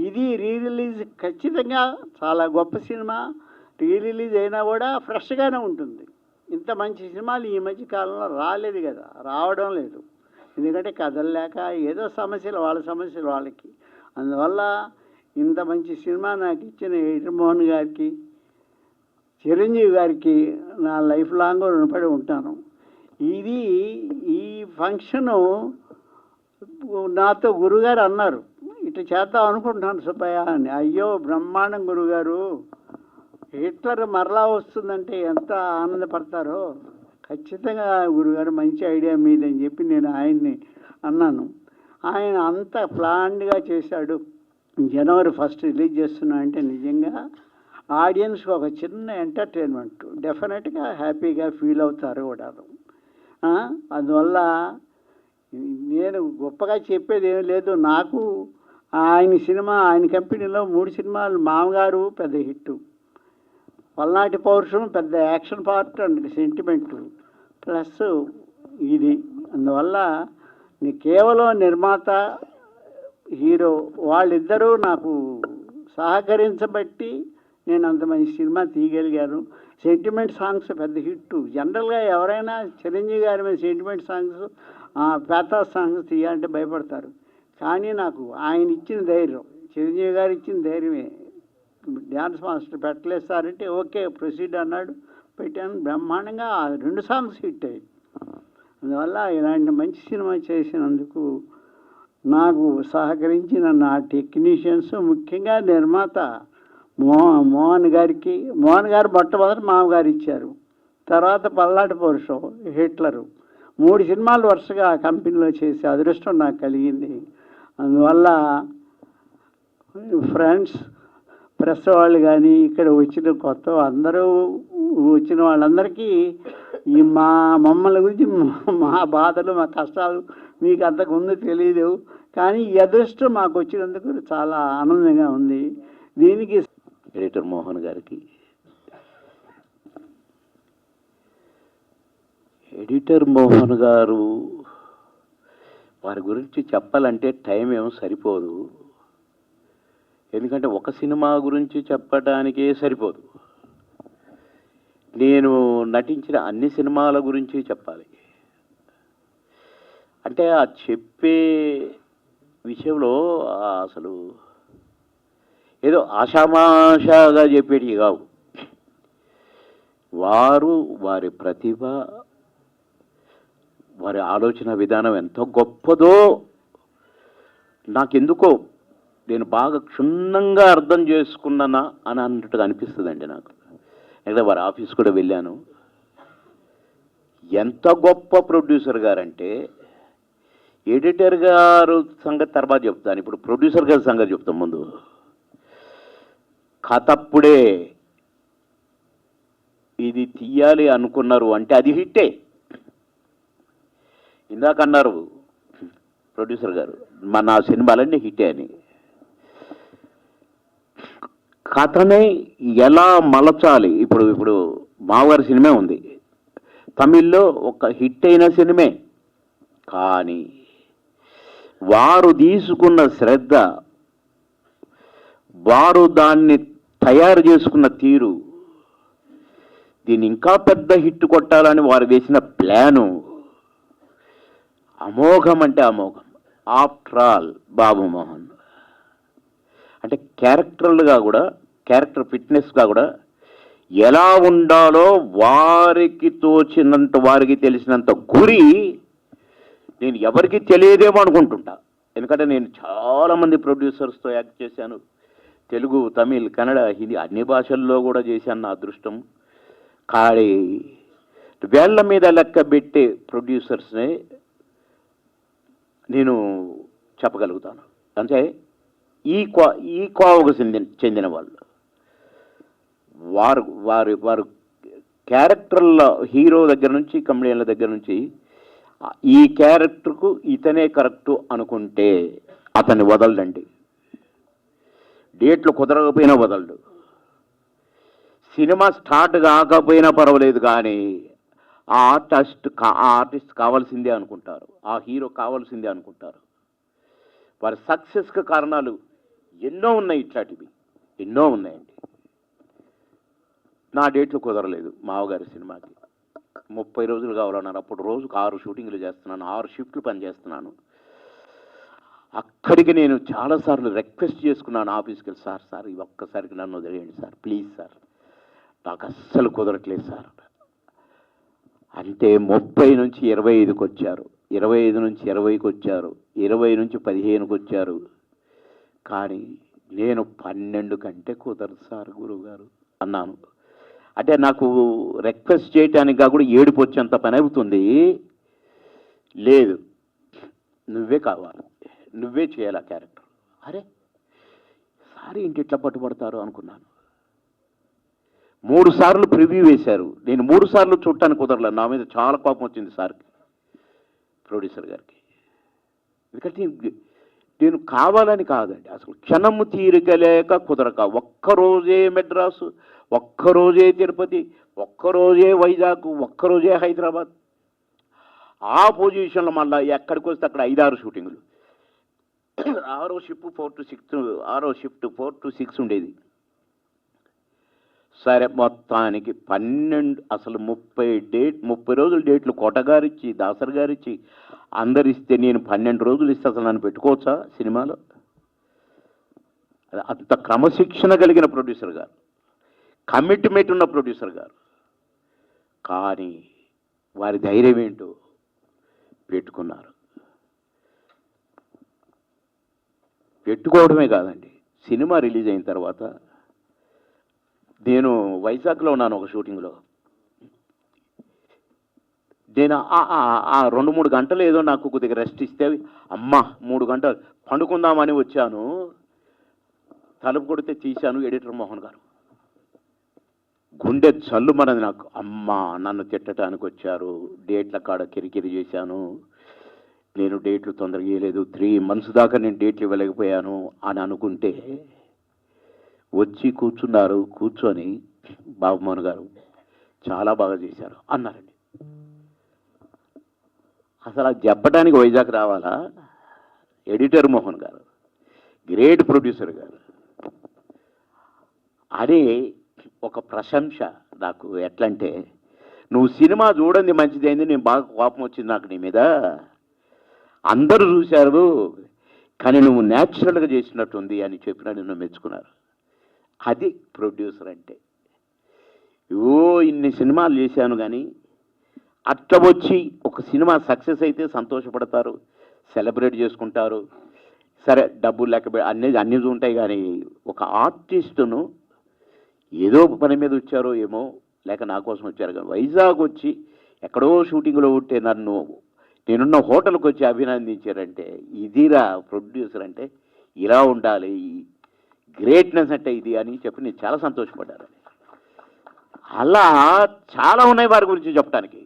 ఇది రిలీజ్ ఖచ్చితంగా చాలా గొప్ప సినిమా. రిలీజ్ అయినా కూడా ఫ్రెష్గానే ఉంటుంది. ఇంత మంచి సినిమాలు ఈ మధ్య కాలంలో రాలేదు కదా, రావడం లేదు. ఎందుకంటే కథలు లేక ఏదో సమస్యలు, వాళ్ళ సమస్యలు వాళ్ళకి. అందువల్ల ఇంత మంచి సినిమా నాకు ఇచ్చిన ఎడిటర్ మోహన్ గారికి, చిరంజీవి గారికి నా లైఫ్ లాంగ్ రుణపడి ఉంటాను. ఈ ఫంక్షను నాతో గురుగారు అన్నారు, ఇట్లా చేద్దాం అనుకుంటున్నాను సుబ్బయ్య అని. అయ్యో బ్రహ్మాండం గురుగారు, హిట్లర్ మరలా వస్తుందంటే ఎంత ఆనందపడతారో. ఖచ్చితంగా గురుగారు మంచి ఐడియా మీదని చెప్పి నేను ఆయన్ని అన్నాను. ఆయన అంత ప్లాన్డ్గా చేశాడు. జనవరి 1 రిలీజ్ చేస్తున్నా అంటే నిజంగా ఆడియన్స్కి ఒక చిన్న ఎంటర్టైన్మెంట్, డెఫినెట్గా హ్యాపీగా ఫీల్ అవుతారు కూడా. అందువల్ల నేను గొప్పగా చెప్పేది ఏం లేదు. నాకు ఆయన కంపెనీలో 3 సినిమాలు, మామగారు పెద్ద హిట్టు, పల్నాటి పౌరుషం పెద్ద action part and sentiment, plus ఇది. అందువల్ల కేవలం నిర్మాత హీరో వాళ్ళిద్దరూ నాకు సహకరించబట్టి నేను అంత మంచి సినిమా తీయగలిగాను. సెంటిమెంట్ సాంగ్స్ పెద్ద హిట్టు. జనరల్గా ఎవరైనా చిరంజీవి గారి మీద సెంటిమెంట్ సాంగ్స్, ప్యాథాస్ సాంగ్స్ తీయాలంటే భయపడతారు. కానీ నాకు ఆయన ఇచ్చిన ధైర్యం, చిరంజీవి గారు ఇచ్చిన ధైర్యమే. డ్యాన్స్ మాస్టర్ పెట్టలేదు సార్ అంటే ఓకే ప్రొసీడ్ అన్నాడు, పెట్టాను. బ్రహ్మాండంగా 2 సాంగ్స్ హిట్ అయ్యాయి. అందువల్ల ఇలాంటి మంచి సినిమా చేసినందుకు నాకు సహకరించిన నా టెక్నీషియన్స్, ముఖ్యంగా నిర్మాత మోహన్ గారు మొట్టమొదటి మామగారు ఇచ్చారు, తర్వాత పల్నాటి పౌరుషం, హిట్లరు, 3 సినిమాలు వరుసగా కంపెనీలో చేసే అదృష్టం నాకు కలిగింది. అందువల్ల ఫ్రెండ్స్, ప్రెస్ వాళ్ళు కానీ ఇక్కడ వచ్చిన కొత్త అందరూ వచ్చిన వాళ్ళందరికీ మమ్మల్ని గురించి మా బాధలు, మా కష్టాలు మీకు అంతకుముందు తెలియదు. కానీ ఈ అదృష్టం మాకు వచ్చినందుకు చాలా ఆనందంగా ఉంది. దీనికి ఎడిటర్ మోహన్ గారికి, ఎడిటర్ మోహన్ గారు వారి గురించి చెప్పాలంటే టైం ఏమో సరిపోదు. ఎందుకంటే ఒక సినిమా గురించి చెప్పడానికే సరిపోదు. నేను నటించిన అన్ని సినిమాల గురించి చెప్పాలి. అంటే ఆ చెప్పే విషయంలో అసలు ఏదో ఆషామాషాగా చెప్పేటివి కావు. వారి ప్రతిభ, వారి ఆలోచన విధానం ఎంత గొప్పదో నాకెందుకో నేను బాగా క్షుణ్ణంగా అర్థం చేసుకున్నానా అని అన్నట్టుగా అనిపిస్తుందండి నాకు. ఎందుకంటే వారి ఆఫీస్ కూడా వెళ్ళాను. ఎంత గొప్ప ప్రొడ్యూసర్ గారంటే, ఎడిటర్ గారు సంగతి తర్వాత చెప్తాను, ఇప్పుడు ప్రొడ్యూసర్ గారి సంగతి చెప్తాను. ముందు కథప్పుడే ఇది తీయాలి అనుకున్నారు అంటే అది హిట్టే. ఇందాక అన్నారు ప్రొడ్యూసర్ గారు మన సినిమాలన్నీ హిట్టే అని. కథనే ఎలా మలచాలి, ఇప్పుడు మావారి సినిమా ఉంది, తమిళ్లో ఒక హిట్ అయిన సినిమే, కానీ వారు తీసుకున్న శ్రద్ధ, వారు దాన్ని తయారు చేసుకున్న తీరు, దీన్ని ఇంకా పెద్ద హిట్ కొట్టాలని వారు వేసిన ప్లాను అమోఘం అంటే అమోఘం. ఆఫ్టర్ ఆల్ బాబు మోహన్ అంటే క్యారెక్టర్లుగా కూడా, క్యారెక్టర్ ఫిట్నెస్గా కూడా ఎలా ఉండాలో వారికి తోచినంత, వారికి తెలిసినంత గురి నేను ఎవరికి తెలియదేమో అనుకుంటుంటా. ఎందుకంటే నేను చాలామంది ప్రొడ్యూసర్స్తో యాక్ట్ చేశాను. తెలుగు, తమిళ్, కన్నడ, హిందీ అన్ని భాషల్లో కూడా చేశాను. నా అదృష్టం. కానీ వేళ్ల మీద లెక్క పెట్టే ప్రొడ్యూసర్స్నే నేను చెప్పగలుగుతాను. అంటే ఈ కోవకు చెందిన వాళ్ళు, వారు క్యారెక్టర్ల హీరో దగ్గర నుంచి, కమెడియన్ల దగ్గర నుంచి ఈ క్యారెక్టర్కు ఇతనే కరెక్టు అనుకుంటే అతన్ని వదలడండి. డేట్లు కుదరకపోయినా వదలడు. సినిమా స్టార్ట్ కాకపోయినా పర్వాలేదు, కానీ ఆ ఆర్టిస్ట్ కావాల్సిందే అనుకుంటారు, ఆ హీరో కావాల్సిందే అనుకుంటారు. వారి సక్సెస్కి కారణాలు ఎన్నో ఉన్నాయి, ఇట్లాంటివి ఎన్నో ఉన్నాయండి. నా డేట్లు కుదరలేదు మావగారి సినిమాకి. 30 రోజులు కావాలన్నారు. అప్పుడు రోజుకు 6 షూటింగ్లు చేస్తున్నాను, 6 షిఫ్ట్లు పనిచేస్తున్నాను. అక్కడికి నేను చాలాసార్లు రిక్వెస్ట్ చేసుకున్నాను ఆఫీస్కి వెళ్ళి, సార్ ఈ ఒక్కసారికి నన్ను వదిలేయండి సార్, ప్లీజ్ సార్, నాకు అస్సలు కుదరట్లేదు సార్ అంటే 30 నుంచి 25కి వచ్చారు, 25 నుంచి 20కి వచ్చారు, 20 నుంచి 15కి వచ్చారు. కానీ నేను 12 కంటే కుదరదు సార్ గురువుగారు అన్నాను. అంటే నాకు రిక్వెస్ట్ చేయటానికి కూడా ఏడుపు వచ్చేంత పని అవుతుంది. లేదు, నువ్వే కావాలి, నువ్వే చేయాలి ఆ క్యారెక్టర్. అరే సార్ ఇంటి ఇట్లా పట్టుబడతారు అనుకున్నాను. 3 సార్లు ప్రివ్యూ వేశారు. నేను 3 సార్లు చూడటానికి కుదరలేదు. నా మీద చాలా కోపం వచ్చింది సార్కి. ప్రొడ్యూసర్ గారికి. ఎందుకంటే నేను కావాలని కాదండి, అసలు క్షణము తీరిక లేక కుదరక, ఒక్కరోజే మెడ్రాసు, ఒక్కరోజే తిరుపతి, ఒక్కరోజే వైజాగ్, ఒక్కరోజే హైదరాబాద్. ఆ పొజిషన్లో మళ్ళీ ఎక్కడికి వస్తే అక్కడ 5-6 షూటింగులు. 6వ షిఫ్ట్ 4 to 6 ఉండేది. సరే మొత్తానికి 12 అసలు 30 రోజుల డేట్లు కోటగారిచ్చి, దాసర్ గారిచ్చి అందరిస్తే నేను 12 రోజులు ఇస్తే అసలు నన్ను పెట్టుకోవచ్చా సినిమాలో? అంత క్రమశిక్షణ కలిగిన ప్రొడ్యూసర్ గారు, కమిట్మెంట్ ఉన్న ప్రొడ్యూసర్ గారు. కానీ వారి ధైర్యం ఏంటో పెట్టుకున్నారు. పెట్టుకోవడమే కాదండి, సినిమా రిలీజ్ అయిన తర్వాత నేను వైజాగ్లో ఉన్నాను ఒక షూటింగ్లో. నేను 2-3 గంటలు ఏదో నాకు కొద్దిగా రెస్ట్ ఇస్తే, అమ్మ 3 గంటలు పండుకుందామని వచ్చాను. తలుపు కొడితే తీశాను, ఎడిటర్ మోహన్ గారు. గుండె జల్లు మనది నాకు. అమ్మ నన్ను తిట్టడానికి వచ్చారు, డేట్ల కాడ కిరికిరి చేశాను, నేను డేట్లు తొందరగా ఇవ్వలేదు, 3 months దాకా నేను డేట్లు ఇవ్వలేకపోయాను అని అనుకుంటే వచ్చి కూర్చున్నారు. కూర్చొని బాబుమోహన్ గారు చాలా బాగా చేశారు అన్నారండి. అసలు అది చెప్పడానికి వైజాగ్ రావాలా? ఎడిటర్ మోహన్ గారు, గ్రేట్ ప్రొడ్యూసర్ గారు అని ఒక ప్రశంస నాకు. ఎట్లంటే, నువ్వు సినిమా చూడండి మంచిదైంది, నేను బాగా కోపం వచ్చింది నాకు నీ మీద, అందరూ చూశారు కానీ నువ్వు న్యాచురల్గా చేసినట్టుంది అని చెప్పినా నిన్ను మెచ్చుకున్నారు. అది ప్రొడ్యూసర్ అంటే. ఇన్ని సినిమాలు చేశాను కానీ అట్లా వచ్చి ఒక సినిమా సక్సెస్ అయితే సంతోషపడతారు, సెలబ్రేట్ చేసుకుంటారు. సరే డబ్బులు లేక అన్నీ ఉంటాయి, కానీ ఒక ఆర్టిస్టును ఏదో పని మీద వచ్చారో ఏమో, లేక నా కోసం వచ్చారు కానీ వైజాగ్ వచ్చి ఎక్కడో షూటింగ్లో ఉంటే నన్ను నేనున్న హోటల్కి వచ్చి అభినందించారంటే, ఇదిరా ప్రొడ్యూసర్ అంటే, ఇలా ఉండాలి, గ్రేట్నెస్ అంటే ఇది అని చెప్పి నేను చాలా సంతోషపడ్డాను. అలా చాలా ఉన్నాయి వారి గురించి చెప్పడానికి.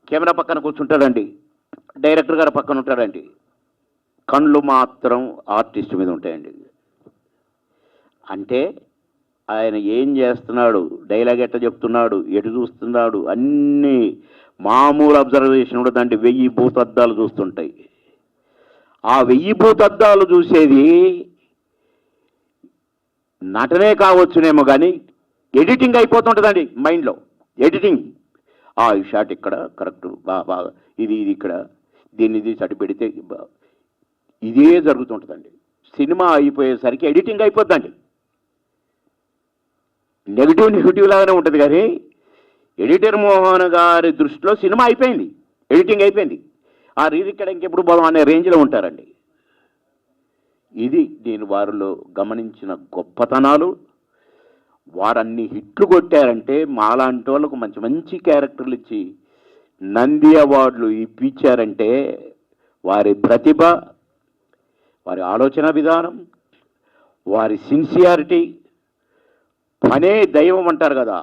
కెమెరా పక్కన కూర్చుంటాడండి, డైరెక్టర్ గారు పక్కన ఉంటాడండి, కళ్ళు మాత్రం ఆర్టిస్ట్ మీద ఉంటాయండి. అంటే ఆయన ఏం చేస్తున్నాడు, డైలాగ్ ఎట్లా చెప్తున్నాడు, ఎటు చూస్తున్నాడు, అన్నీ మామూలు అబ్జర్వేషన్ కూడా దాంట్లో 1000 భూతద్దాలు చూస్తుంటాయి. ఆ 1000 భూతద్దాలు చూసేది నటనే కావచ్చునేమో కానీ ఎడిటింగ్ అయిపోతుంటుందండి మైండ్లో. ఎడిటింగ్, ఈ షాట్ ఇక్కడ కరెక్ట్, బాగా ఇది ఇక్కడ, దీన్ని ఇది చటి పెడితే ఇదే జరుగుతుంటుందండి. సినిమా అయిపోయేసరికి ఎడిటింగ్ అయిపోద్దండి. నెగిటివ్ లాగానే ఉంటుంది కానీ ఎడిటర్ మోహన్ గారి దృష్టిలో సినిమా అయిపోయింది, ఎడిటింగ్ అయిపోయింది, ఆ రీరిక్కడ ఇంకెప్పుడు పోదాం అనే రేంజ్లో ఉంటారండి. ఇది నేను వారిలో గమనించిన గొప్పతనాలు. వారన్ని హిట్లు కొట్టారంటే మాలాంటి వాళ్ళకు మంచి మంచి క్యారెక్టర్లు ఇచ్చి నంది అవార్డులు ఇప్పించారంటే వారి ప్రతిభ, వారి ఆలోచన విధానం, వారి సిన్సియారిటీ. పనే దైవం అంటారు కదా,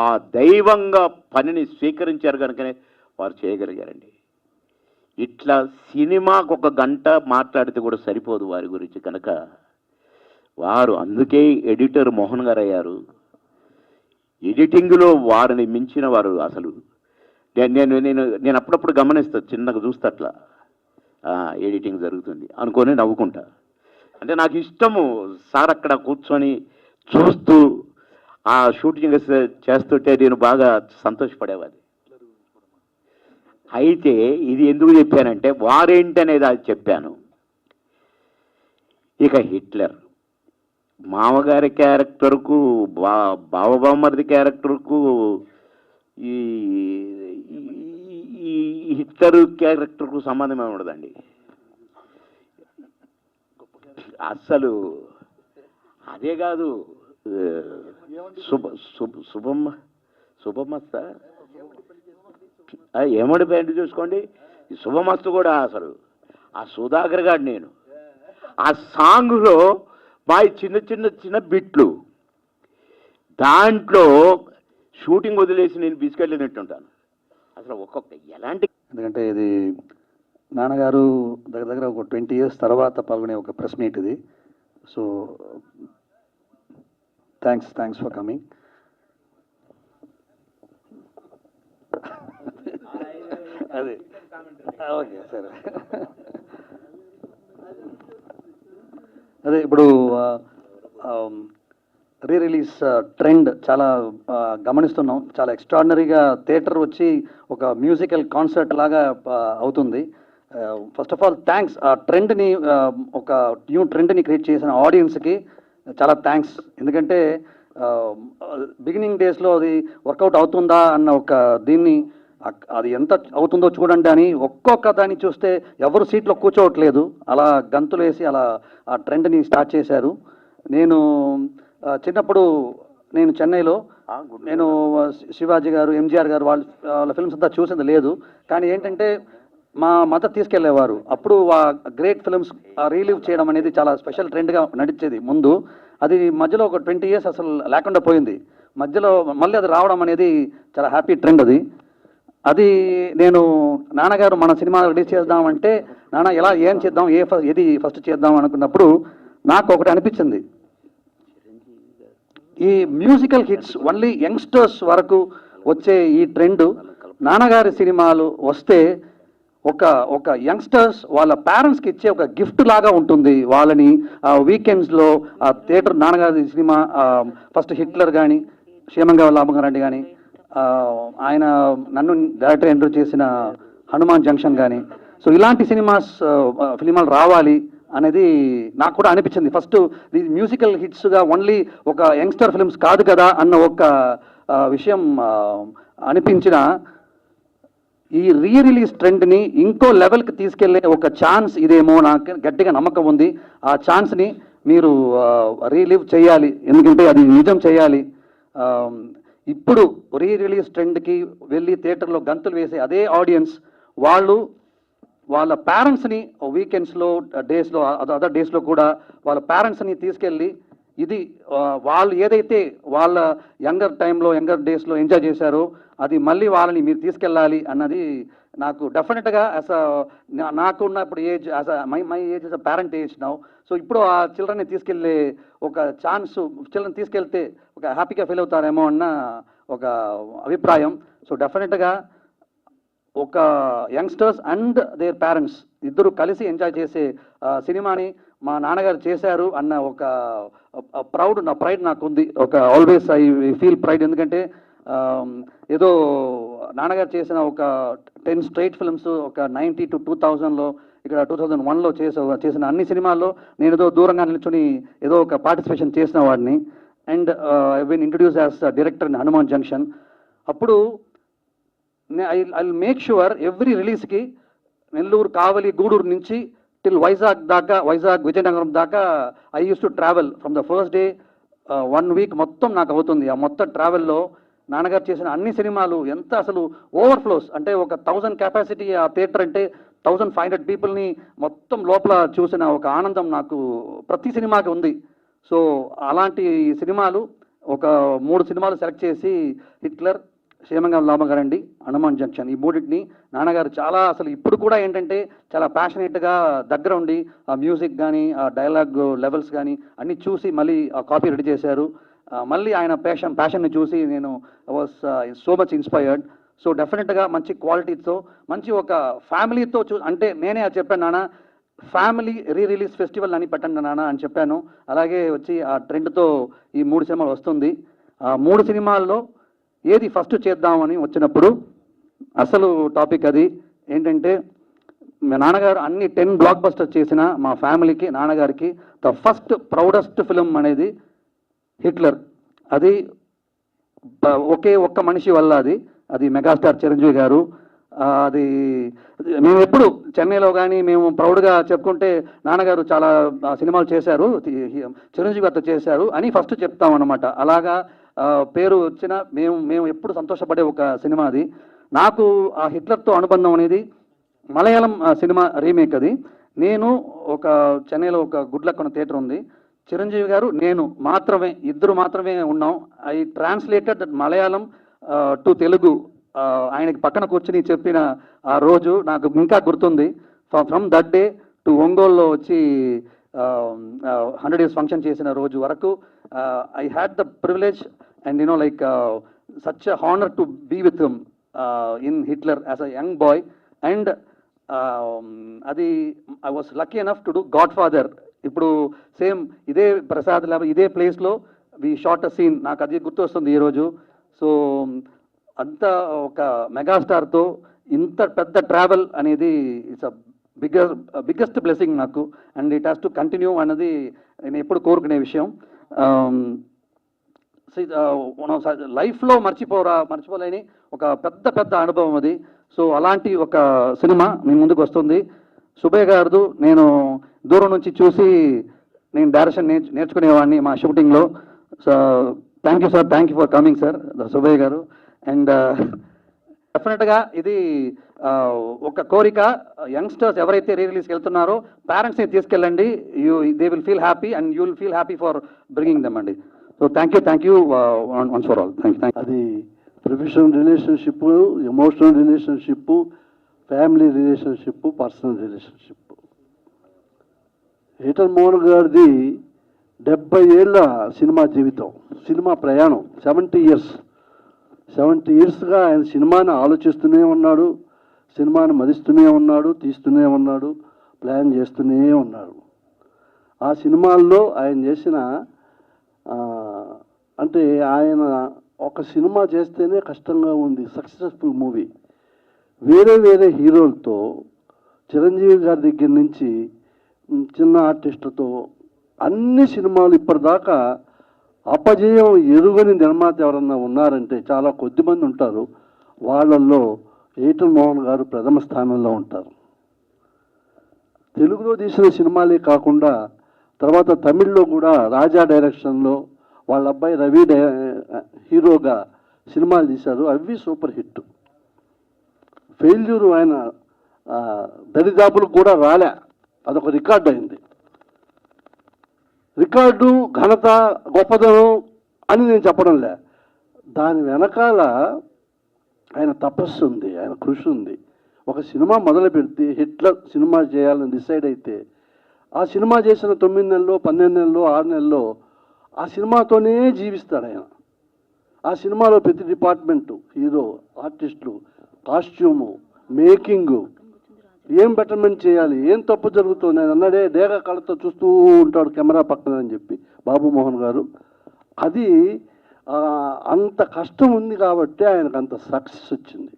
ఆ దైవంగా పనిని స్వీకరించారు కనుకనే వారు చేయగలిగారండి. ఇట్లా సినిమాకు 1 గంట మాట్లాడితే కూడా సరిపోదు వారి గురించి కనుక వారు అందుకే ఎడిటర్ మోహన్ గారు అయ్యారు. ఎడిటింగ్లో వారిని మించిన వారు అసలు నేను అప్పుడప్పుడు గమనిస్తాను, చిన్నగా చూస్తా అట్లా ఎడిటింగ్ జరుగుతుంది అనుకొని నవ్వుకుంటా. అంటే నాకు ఇష్టము సార్ అక్కడ కూర్చొని చూస్తూ ఆ షూటింగ్ చేస్తుంటే నేను బాగా సంతోషపడేవాడిని. అయితే ఇది ఎందుకు చెప్పానంటే వారేంటనేది అది చెప్పాను. ఇక హిట్లర్ మామగారి క్యారెక్టర్కు బావబామ్మర్ది క్యారెక్టర్కు ఈ హిట్లర్ క్యారెక్టర్కు సంబంధమే ఉండదండి అస్సలు. అదే కాదు, శుభమస్త ఏమడి ప్యాంటు చూసుకోండి, శుభమస్తు కూడా అసలు ఆ సుధాకర్ గారు. నేను ఆ సాంగ్లో మా చిన్న బిట్లు, దాంట్లో షూటింగ్ వదిలేసి నేను బిస్కెట్లు తింటుంటాను అసలు ఒక్కొక్క ఎలాంటి. ఎందుకంటే ఇది నాన్నగారు దగ్గర దగ్గర ఒక 20 years తర్వాత పాల్గొనే ఒక ప్రెస్ మీట్ ఇది. So thanks for coming. అదే ఓకే సరే. అదే ఇప్పుడు రీ రిలీజ్ ట్రెండ్ చాలా గమనిస్తున్నాం. చాలా ఎక్స్ట్రాడినరీగా థియేటర్ వచ్చి ఒక మ్యూజికల్ కాన్సర్ట్ లాగా అవుతుంది. First of all thanks. ఆ ట్రెండ్ని ఒక న్యూ ట్రెండ్ని క్రియేట్ చేసిన ఆడియన్స్కి చాలా థ్యాంక్స్. ఎందుకంటే బిగినింగ్ డేస్లో అది వర్కౌట్ అవుతుందా అన్న ఒక దీన్ని అది ఎంత అవుతుందో చూడండి అని ఒక్కొక్క దాన్ని చూస్తే ఎవరు సీట్లో కూర్చోవట్లేదు, అలా గంతులు వేసి అలా ఆ ట్రెండ్ని స్టార్ట్ చేశారు. నేను చిన్నప్పుడు నేను చెన్నైలో నేను శివాజీ గారు, ఎంజీఆర్ గారు వాళ్ళ ఫిల్మ్స్ అంతా చూసింది లేదు. కానీ ఏంటంటే మా మదర్ తీసుకెళ్లేవారు. అప్పుడు ఆ గ్రేట్ ఫిల్మ్స్ రీలీవ్ చేయడం అనేది చాలా స్పెషల్ ట్రెండ్గా నడిచేది ముందు. అది మధ్యలో ఒక 20 years అసలు లేకుండా పోయింది. మధ్యలో మళ్ళీ అది రావడం అనేది చాలా హ్యాపీ ట్రెండ్. అది నేను నాన్నగారు మన సినిమా రిలీజ్ చేద్దామంటే నాన్న ఎలా ఏం చేద్దాం, ఏది ఫస్ట్ చేద్దాం అనుకున్నప్పుడు నాకు ఒకటి అనిపించింది, ఈ మ్యూజికల్ హిట్స్ ఓన్లీ యంగ్స్టర్స్ వరకు వచ్చే ఈ ట్రెండ్ నాన్నగారి సినిమాలు వస్తే ఒక యంగ్స్టర్స్ వాళ్ళ పేరెంట్స్కి ఇచ్చే ఒక గిఫ్ట్ లాగా ఉంటుంది. వాళ్ళని వీకెండ్స్లో ఆ థియేటర్ నాన్నగారి సినిమా ఫస్ట్ హిట్లర్ కానీ, క్షేమంగా లాభంగారెడ్డి కానీ, ఆయన నన్ను డైరెక్టర్ ఎంటర్ చేసిన హనుమాన్ జంక్షన్ కానీ, సో ఇలాంటి ఫిలిమాలు రావాలి అనేది నాకు కూడా అనిపించింది. ఫస్ట్ ఇది మ్యూజికల్ హిట్స్గా ఓన్లీ ఒక యంగ్స్టర్ ఫిల్మ్స్ కాదు కదా అన్న ఒక విషయం అనిపించిన ఈ రీ రిలీజ్ ట్రెండ్ని ఇంకో లెవెల్కి తీసుకెళ్లే ఒక ఛాన్స్ ఇదేమో నాకు గట్టిగా నమ్మకం ఉంది. ఆ ఛాన్స్ని మీరు రీలీవ్ చేయాలి, ఎందుకంటే అది నిజం చేయాలి. ఇప్పుడు రీ రిలీజ్ ట్రెండ్కి వెళ్ళి థియేటర్లో గంతులు వేసే అదే ఆడియన్స్ వాళ్ళ పేరెంట్స్ని వీకెండ్స్లో డేస్లో అదర్ డేస్లో కూడా వాళ్ళ పేరెంట్స్ని తీసుకెళ్ళి ఇది వాళ్ళు ఏదైతే వాళ్ళ యంగర్ యంగర్ డేస్లో ఎంజాయ్ చేశారో అది మళ్ళీ వాళ్ళని మీరు తీసుకెళ్ళాలి అన్నది నాకు డెఫినెట్గా నాకున్న ఇప్పుడు age my age is a parent age now. So ఇప్పుడు ఆ చిల్డ్రన్ని తీసుకెళ్ళే ఒక ఛాన్స్, చిల్డ్రన్ తీసుకెళ్తే ఒక హ్యాపీగా ఫీల్ అవుతారేమో అన్న ఒక అభిప్రాయం. సో డెఫినెట్గా ఒక యంగ్స్టర్స్ అండ్ దేర్ పేరెంట్స్ ఇద్దరు కలిసి ఎంజాయ్ చేసే సినిమాని మా నాన్నగారు చేశారు అన్న ఒక ప్రైడ్ నాకు ఉంది. ఒక ఆల్వేస్ ఐ ఫీల్ ప్రైడ్. ఎందుకంటే ఏదో నాన్నగారు చేసిన ఒక 10 straight ఫిల్మ్స్ ఒక 90 to 2000లో ఇక్కడ 2001లో చేసిన అన్ని సినిమాల్లో నేను ఏదో దూరంగా నిల్చొని ఏదో ఒక పార్టిసిపేషన్ చేసిన వాడిని. And I been introduce as director in Hanuman Junction. అప్పుడు ఐ మేక్ షూర్ ఎవ్రీ రిలీజ్కి నెల్లూరు, కావలి, గూడూరు నుంచి టిల్ వైజాగ్ విజయనగరం దాకా I use to travel from the first day. 1 week మొత్తం నాకు అవుతుంది. ఆ మొత్తం ట్రావెల్లో నాన్నగారు చేసిన అన్ని సినిమాలు ఎంత అసలు ఓవర్ఫ్లోస్ అంటే ఒక 1000 కెపాసిటీ ఆ థియేటర్ అంటే 1500 పీపుల్ని మొత్తం లోపల చూసిన ఒక ఆనందం నాకు ప్రతి సినిమాకి ఉంది. సో అలాంటి సినిమాలు ఒక 3 సినిమాలు సెలెక్ట్ చేసి హిట్లర్, క్షేమంగా లాభంగారండి, హనుమాన్ జంక్షన్ ఈ మూడింటిని నాన్నగారు చాలా అసలు ఇప్పుడు కూడా ఏంటంటే చాలా ప్యాషనేట్గా దగ్గర ఉండి ఆ మ్యూజిక్ కానీ ఆ డైలాగ్ లెవెల్స్ కానీ అన్నీ చూసి మళ్ళీ ఆ కాపీ రెడీ చేశారు. మళ్ళీ ఆయన ప్యాషన్ని చూసి నేను was so much inspired. So డెఫినెట్గా మంచి క్వాలిటీతో మంచి ఒక ఫ్యామిలీతో అంటే నేనే అది చెప్పాను, నాన్న ఫ్యామిలీ రీ రిలీజ్ ఫెస్టివల్ అని పెట్టండి నాన్న అని చెప్పాను. అలాగే వచ్చి ఆ ట్రెండ్తో ఈ 3 సినిమాలు వస్తుంది. ఆ 3 సినిమాల్లో ఏది ఫస్ట్ చేద్దామని వచ్చినప్పుడు అసలు టాపిక్ అది ఏంటంటే మా నాన్నగారు అన్ని 10 blockbusters చేసిన మా ఫ్యామిలీకి నాన్నగారికి ద ఫస్ట్ ప్రౌడెస్ట్ ఫిలిం అనేది హిట్లర్. అది ఒక్క మనిషి వల్ల అది మెగాస్టార్ చిరంజీవి గారు. అది మేము ఎప్పుడు చెన్నైలో కానీ మేము ప్రౌడ్గా చెప్పుకుంటే నాన్నగారు చాలా సినిమాలు చేశారు, చిరంజీవి గారితో చేశారు అని ఫస్ట్ చెప్తామన్నమాట. అలాగా పేరు వచ్చిన మేము ఎప్పుడు సంతోషపడే ఒక సినిమా అది. నాకు ఆ హిట్లర్తో అనుబంధం అనేది మలయాళం సినిమా రీమేక్. అది నేను ఒక చెన్నైలో ఒక గుడ్ లక్ అన్న థియేటర్ ఉంది, చిరంజీవి గారు నేను ఇద్దరు మాత్రమే ఉన్నాం. I translated that Malayalam to Telugu. ఆయనకి పక్కన కూర్చుని చెప్పిన ఆ రోజు నాకు ఇంకా గుర్తుంది. ఫ్రమ్ దట్ డే టు ఒంగోలులో వచ్చి 100 days ఫంక్షన్ చేసిన రోజు వరకు I had the privilege and like such a honour to be with him in Hitler as a young boy. And అది I was lucky enough to do Godfather. ఇప్పుడు same ఇదే Prasad lab ఇదే ప్లేస్లో వి షార్ట్ అ సీన్. నాకు అది గుర్తు వస్తుంది ఈరోజు. సో అంత ఒక మెగాస్టార్తో ఇంత పెద్ద ట్రావెల్ అనేది ఇట్స్ అ బిగ్గెస్ట్ బ్లెస్సింగ్ నాకు. And it has to continue అన్నది నేను ఎప్పుడు కోరుకునే విషయం. లైఫ్లో మర్చిపోలేని ఒక పెద్ద అనుభవం అది. సో అలాంటి ఒక సినిమా మీ ముందుకు వస్తుంది. సుబ్బయ్య గారు నేను దూరం నుంచి చూసి నేను డైరెక్షన్ నేర్చుకునేవాడిని మా షూటింగ్లో. So thank you sir, thank you for coming sir Subbaiah గారు. అండ్ డెఫినెట్గా ఇది ఒక కోరిక, యంగ్స్టర్స్ ఎవరైతే రిలీజ్కి వెళ్తున్నారో పేరెంట్స్ని తీసుకెళ్ళండి. They will feel happy and you will feel happy for bringing them అండి. So thank you once for all. Thank you. అది professional relationship, emotional relationship, family relationship, personal relationship. ఏటన్ మోహన్ గారిది 70 ఏళ్ళ సినిమా జీవితం, సినిమా ప్రయాణం. 70 yearsగా ఆయన సినిమాని ఆలోచిస్తూనే ఉన్నాడు, సినిమాని మదిస్తూనే ఉన్నాడు, తీస్తూనే ఉన్నాడు, ప్లాన్ చేస్తూనే ఉన్నాడు. ఆ సినిమాల్లో ఆయన చేసిన అంటే ఆయన ఒక సినిమా చేస్తేనే కష్టంగా ఉంది సక్సెస్ఫుల్ మూవీ. వేరే హీరోలతో చిరంజీవి గారి దగ్గర నుంచి చిన్న ఆర్టిస్టులతో అన్ని సినిమాలు ఇప్పటిదాకా అపజయం ఎరుగని నిర్మాత ఎవరన్నా ఉన్నారంటే చాలా కొద్దిమంది ఉంటారు. వాళ్ళల్లో ఏటన్ మోహన్ గారు ప్రథమ స్థానంలో ఉంటారు. తెలుగులో తీసిన సినిమాలే కాకుండా తర్వాత తమిళ్లో కూడా రాజా డైరెక్షన్లో వాళ్ళ అబ్బాయి రవి హీరోగా సినిమాలు తీశారు. అవి సూపర్ హిట్. ఫెయిల్యూరు ఆయన దరిదాపులకు కూడా రాలే. అదొక రికార్డు అయింది. రికార్డు, ఘనత, గొప్పదనం అని నేను చెప్పడం లే. దాని వెనకాల ఆయన తపస్సు ఉంది, ఆయన కృషి ఉంది. ఒక సినిమా మొదలు పెడితే హిట్లర్ సినిమా చేయాలని డిసైడ్ అయితే ఆ సినిమా చేసిన 9 నెలల్లో, 12 నెలల్లో, 6 నెలల్లో ఆ సినిమాతోనే జీవిస్తాడు ఆయన. ఆ సినిమాలో ప్రతి డిపార్ట్మెంటు, హీరో, ఆర్టిస్టులు, కాస్ట్యూము, మేకింగు, ఏం బెటర్మెంట్ చేయాలి, ఏం తప్పు జరుగుతుంది ఆయన అన్నాడే డేగా కళ్ళతో చూస్తూ ఉంటాడు కెమెరా పక్కన అని చెప్పి బాబు మోహన్ గారు. అది అంత కష్టం ఉంది కాబట్టి ఆయనకు అంత సక్సెస్ వచ్చింది.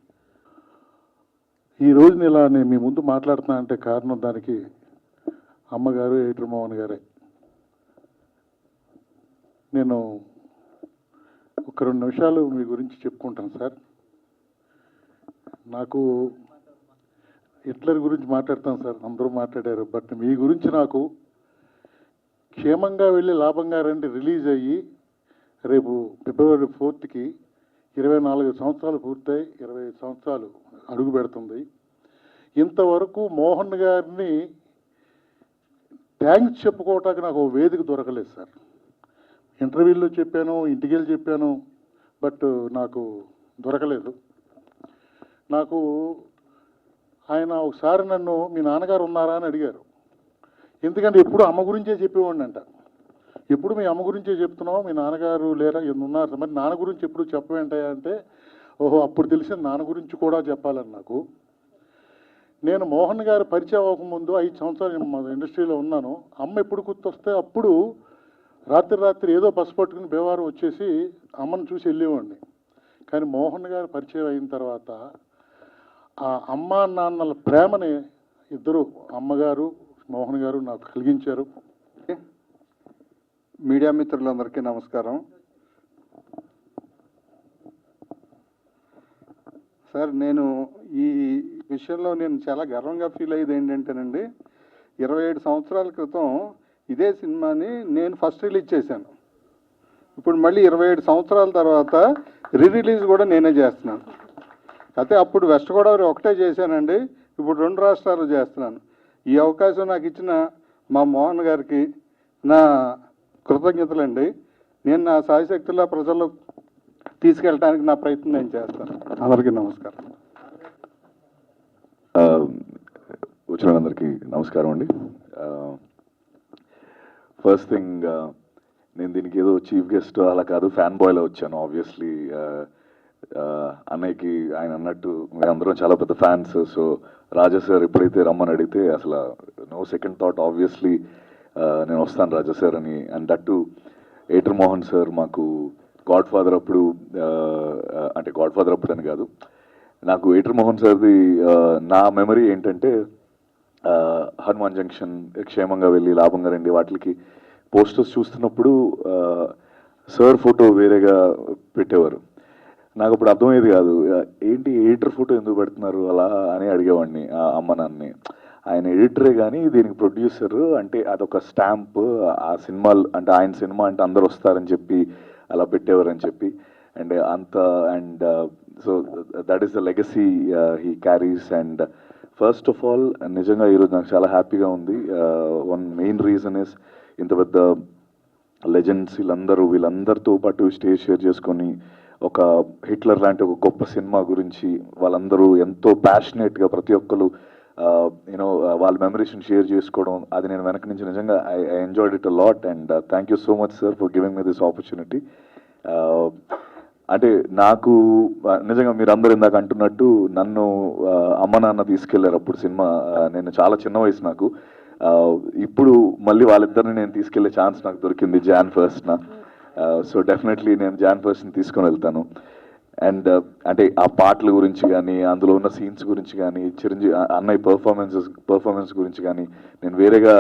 ఈ రోజున ఇలా నేను మీ ముందు మాట్లాడుతున్నా అంటే కారణం దానికి అమ్మగారు ఏటన్ మోహన్ గారే. నేను ఒక 2 నిమిషాలు మీ గురించి చెప్పుకుంటాను సార్. నాకు హిట్లర్ గురించి మాట్లాడతాను సార్, అందరూ మాట్లాడారు. బట్ మీ గురించి నాకు క్షేమంగా వెళ్ళి లాభంగా రండి రిలీజ్ అయ్యి రేపు February 4th 24 సంవత్సరాలు పూర్తయి 25 సంవత్సరాలు అడుగు పెడుతుంది. ఇంతవరకు మోహన్ గారిని థ్యాంక్స్ చెప్పుకోవటానికి నాకు ఓ వేదిక దొరకలేదు సార్. ఇంటర్వ్యూలో చెప్పాను, ఇంటికి వెళ్ళి చెప్పాను, బట్ నాకు దొరకలేదు. నాకు ఆయన ఒకసారి నన్ను మీ నాన్నగారు ఉన్నారా అని అడిగారు. ఎందుకంటే ఎప్పుడు అమ్మ గురించే చెప్పేవాడిని అంట. ఎప్పుడు మీ అమ్మ గురించే చెప్తున్నావు, మీ నాన్నగారు లేరా, ఉన్నారు మరి నాన్న గురించి ఎప్పుడు చెప్పవేంటాయా అంటే, ఓహో అప్పుడు తెలిసిన నాన్న గురించి కూడా చెప్పాలని నాకు. నేను మోహన్ గారు పరిచయం అవ్వకముందు 5 సంవత్సరాలు మా ఇండస్ట్రీలో ఉన్నాను. అమ్మ ఎప్పుడు గుర్తొస్తే అప్పుడు రాత్రి ఏదో బస్సు పట్టుకుని బేవారం వచ్చేసి అమ్మను చూసి వెళ్ళేవాడిని. కానీ మోహన్ గారు పరిచయం అయిన తర్వాత ఆ అమ్మా నాన్నల ప్రేమని ఇద్దరు అమ్మగారు మోహన్ గారు నాకు కలిగించారు. మీడియా మిత్రులందరికీ నమస్కారం. సార్, నేను ఈ విషయంలో నేను చాలా గర్వంగా ఫీల్ అయ్యేది ఏంటంటేనండి, 27 సంవత్సరాల క్రితం ఇదే సినిమాని నేను ఫస్ట్ రిలీజ్ చేశాను. ఇప్పుడు మళ్ళీ 27 సంవత్సరాల తర్వాత రిలీజ్ కూడా నేనే చేస్తున్నాను. అయితే అప్పుడు వెస్ట్ గోదావరి ఒకటే చేశానండి, ఇప్పుడు 2 రాష్ట్రాలు చేస్తున్నాను. ఈ అవకాశం నాకు ఇచ్చిన మా మోహన్ గారికి నా కృతజ్ఞతలండి. నేను నా సాయశక్తులా ప్రజల్లో తీసుకెళ్ళడానికి నా ప్రయత్నం నేను చేస్తాను. అందరికీ నమస్కారం. వచ్చిన అందరికీ నమస్కారం అండి. ఫస్ట్ థింగ్, నేను దీనికి ఏదో చీఫ్ గెస్ట్ అలా కాదు, ఫ్యాన్ బాయ్లో వచ్చాను. ఆబ్వియస్లీ అన్నయ్యకి ఆయన అన్నట్టు మేమందరం చాలా పెద్ద ఫ్యాన్స్. సో రాజా సార్ ఎప్పుడైతే రమ్మని అడిగితే అసలు నో సెకండ్ థాట్, ఆబ్వియస్లీ నేను వస్తాను రాజా సార్ అని. And that Ather Mohan sir మాకు గాడ్ ఫాదర్ అప్పుడు, అంటే గాడ్ ఫాదర్ అప్పుడు అని కాదు, నాకు ఏటర్ మోహన్ సార్ది నా మెమరీ ఏంటంటే హనుమాన్ జంక్షన్ క్షేమంగా వెళ్ళి లాభంగా రండి వాటికి పోస్టర్స్ చూస్తున్నప్పుడు సార్ ఫోటో వేరేగా పెట్టేవారు. నాకు అప్పుడు అర్థమయ్యేది కాదు, ఏంటి ఎడిటర్ ఫోటో ఎందుకు పెడుతున్నారు అలా అని అడిగేవాడిని అమ్మ నాన్ని. ఆయన ఎడిటరే కానీ దీనికి ప్రొడ్యూసర్, అంటే అదొక స్టాంప్, ఆ సినిమాలు అంటే ఆయన సినిమా అంటే అందరు వస్తారని చెప్పి అలా పెట్టేవారని చెప్పి. అండ్ అంత and so that is the legacy he carries. And first of all నిజంగా ఈరోజు నాకు చాలా హ్యాపీగా ఉంది. వన్ మెయిన్ రీజన్ ఇస్ ఇంత పెద్ద లెజెండ్స్ వీళ్ళందరితో పాటు స్టేజ్ షేర్ చేసుకొని ఒక హిట్లర్ లాంటి ఒక గొప్ప సినిమా గురించి వాళ్ళందరూ ఎంతో ప్యాషనేట్గా ప్రతి ఒక్కరు యూనో వాళ్ళ మెమరీస్ని షేర్ చేసుకోవడం, అది నేను వెనక నుంచి నిజంగా I enjoyed it a lot. And thank you so much sir for giving me this opportunity. అంటే నాకు నిజంగా మీరు అందరు ఇందాక అంటున్నట్టు నన్ను అమ్మ నాన్న తీసుకెళ్లారు అప్పుడు సినిమా, నేను చాలా చిన్న వయసు నాకు. ఇప్పుడు మళ్ళీ వాళ్ళిద్దరిని నేను తీసుకెళ్లే ఛాన్స్ నాకు దొరికింది Jan 1st. సో డెఫినెట్లీ నేను Jan 1st తీసుకొని వెళ్తాను. అండ్ అంటే ఆ పాటల గురించి కానీ అందులో ఉన్న సీన్స్ గురించి కానీ చిరంజీవి అన్నయ్య పర్ఫార్మెన్స్ గురించి కానీ నేను వేరేగా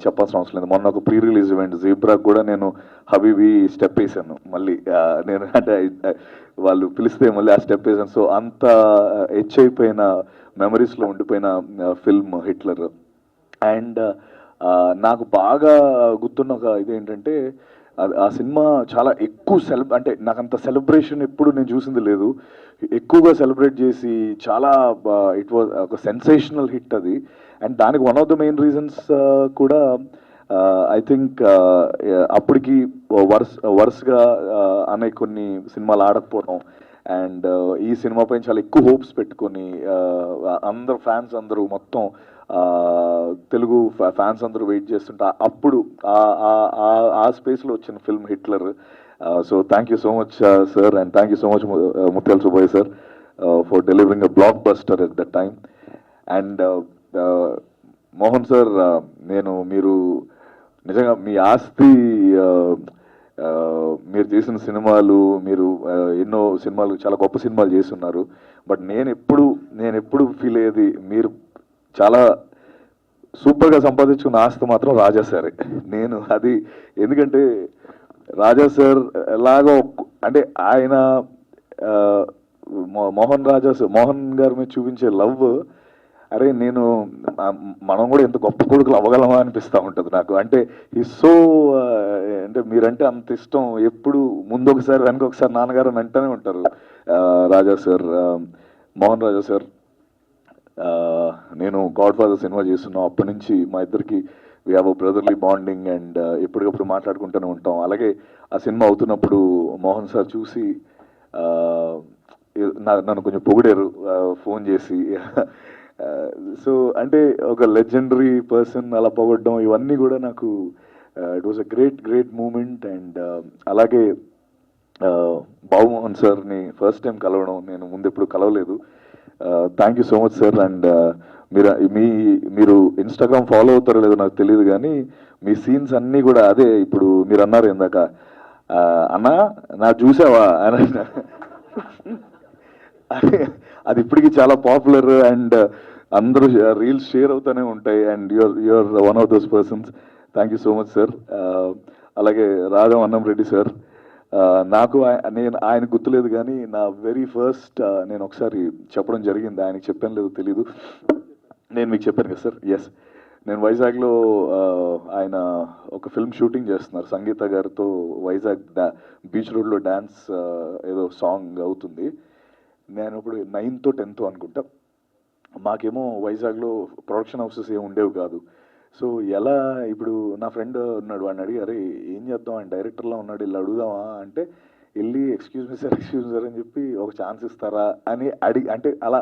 చెప్పాల్సిన అవసరం లేదు. మొన్న ఒక ప్రీ రిలీజ్ ఈవెంట్ జీబ్రా కూడా నేను హబీబీ స్టెప్ వేసాను మళ్ళీ, నేను అంటే వాళ్ళు పిలిస్తే మళ్ళీ ఆ స్టెప్ వేసాను. సో అంత హెచ్ అయిపోయిన మెమరీస్లో ఉండిపోయిన ఫిల్మ్ హిట్లర్. అండ్ నాకు బాగా గుర్తున్న ఒక ఇదేంటంటే ఆ సినిమా చాలా ఎక్కువ అంటే నాకు అంత సెలబ్రేషన్ ఎప్పుడు నేను చూసింది లేదు. ఎక్కువగా సెలబ్రేట్ చేసి చాలా ఇట్ వాజ్ ఒక సెన్సేషనల్ హిట్ అది. అండ్ దానికి one of the main reasons కూడా ఐ థింక్ అప్పటికి వరుసగా అనే కొన్ని సినిమాలు ఆడకపోవడం అండ్ ఈ సినిమా పైన చాలా ఎక్కువ హోప్స్ పెట్టుకొని అందరు ఫ్యాన్స్ అందరూ మొత్తం తెలుగు ఫ్యాన్స్ అందరూ వెయిట్ చేస్తుంటా అప్పుడు ఆ స్పేస్లో వచ్చిన film Hitler. So thank you so much sir, and thank you so much Muthyala Subbaiah sir for delivering a blockbuster at that time. And Mohan sir, మీరు నిజంగా మీ ఆస్తి, మీరు చేసిన సినిమాలు, మీరు ఎన్నో సినిమాలు చాలా గొప్ప సినిమాలు చేస్తున్నారు. బట్ నేను ఎప్పుడు ఫీల్ అయ్యేది మీరు చాలా సూపర్గా సంపాదించుకున్న ఆస్తి మాత్రం రాజా సారే. నేను అది ఎందుకంటే రాజా సార్ ఎలాగో అంటే ఆయన మోహన్ గారి మీద చూపించే లవ్, అరే మనం కూడా ఎంత గొప్ప కొడుకులు అవ్వగలమా అనిపిస్తూ ఉంటుంది నాకు. అంటే ఈ సో అంటే మీరంటే అంత ఇష్టం, ఎప్పుడు ముందొకసారి వెనకొకసారి నాన్నగారు వెంటనే ఉంటారు రాజా సార్, మోహన్ రాజా సార్. నేను గాడ్ ఫాదర్ సినిమా చేస్తున్నాం, అప్పటి నుంచి మా ఇద్దరికి we have a brotherly bonding and ఎప్పటికప్పుడు మాట్లాడుకుంటూనే ఉంటాం. అలాగే ఆ సినిమా అవుతున్నప్పుడు మోహన్ సార్ చూసి నన్ను కొంచెం పొగిడారు ఫోన్ చేసి. సో అంటే ఒక లెజెండరీ పర్సన్ అలా పొగడడం ఇవన్నీ కూడా నాకు it was a great moment. And అలాగే బాబుమోహన్ సార్ని ఫస్ట్ టైం కలవడం, నేను ముందు ఎప్పుడు కలవలేదు. Thank you so much sir. And మీరు ఇన్స్టాగ్రామ్ ఫాలో అవుతారో లేదో నాకు తెలియదు కానీ మీ సీన్స్ అన్నీ కూడా అదే ఇప్పుడు మీరు అన్నారు ఇందాక, అన్నా నా చూసావా అని, అది ఇప్పటికీ చాలా పాపులర్ అండ్ అందరూ రీల్స్ షేర్ అవుతూనే ఉంటాయి. And you're one of those persons. Thank you so much sir. అలాగే రాజం అన్నం రెడ్డి సార్, నాకు ఆయన గుర్తులేదు కానీ నా వెరీ ఫస్ట్ నేను ఒకసారి చెప్పడం జరిగింది, ఆయనకి చెప్పాను లేదో తెలీదు, నేను మీకు చెప్పాను కదా సార్. ఎస్, నేను వైజాగ్లో ఆయన ఒక ఫిల్మ్ షూటింగ్ చేస్తున్నారు సంగీత గారితో, వైజాగ్ బీచ్ రోడ్లో డ్యాన్స్ ఏదో సాంగ్ అవుతుంది. నేను ఇప్పుడు 9th or 10th అనుకుంటా. మాకేమో వైజాగ్లో ప్రొడక్షన్ హౌసెస్ ఏమి ఉండేవి కాదు. సో ఎలా ఇప్పుడు నా ఫ్రెండ్ ఉన్నాడు, వాడిని అడిగి అరే ఏం చేద్దాం, ఆయన డైరెక్టర్లో ఉన్నాడు, వెళ్ళి అడుగుదామా అంటే వెళ్ళి ఎక్స్క్యూజ్ మీ సార్ అని చెప్పి ఒక ఛాన్స్ ఇస్తారా అని అంటే అలా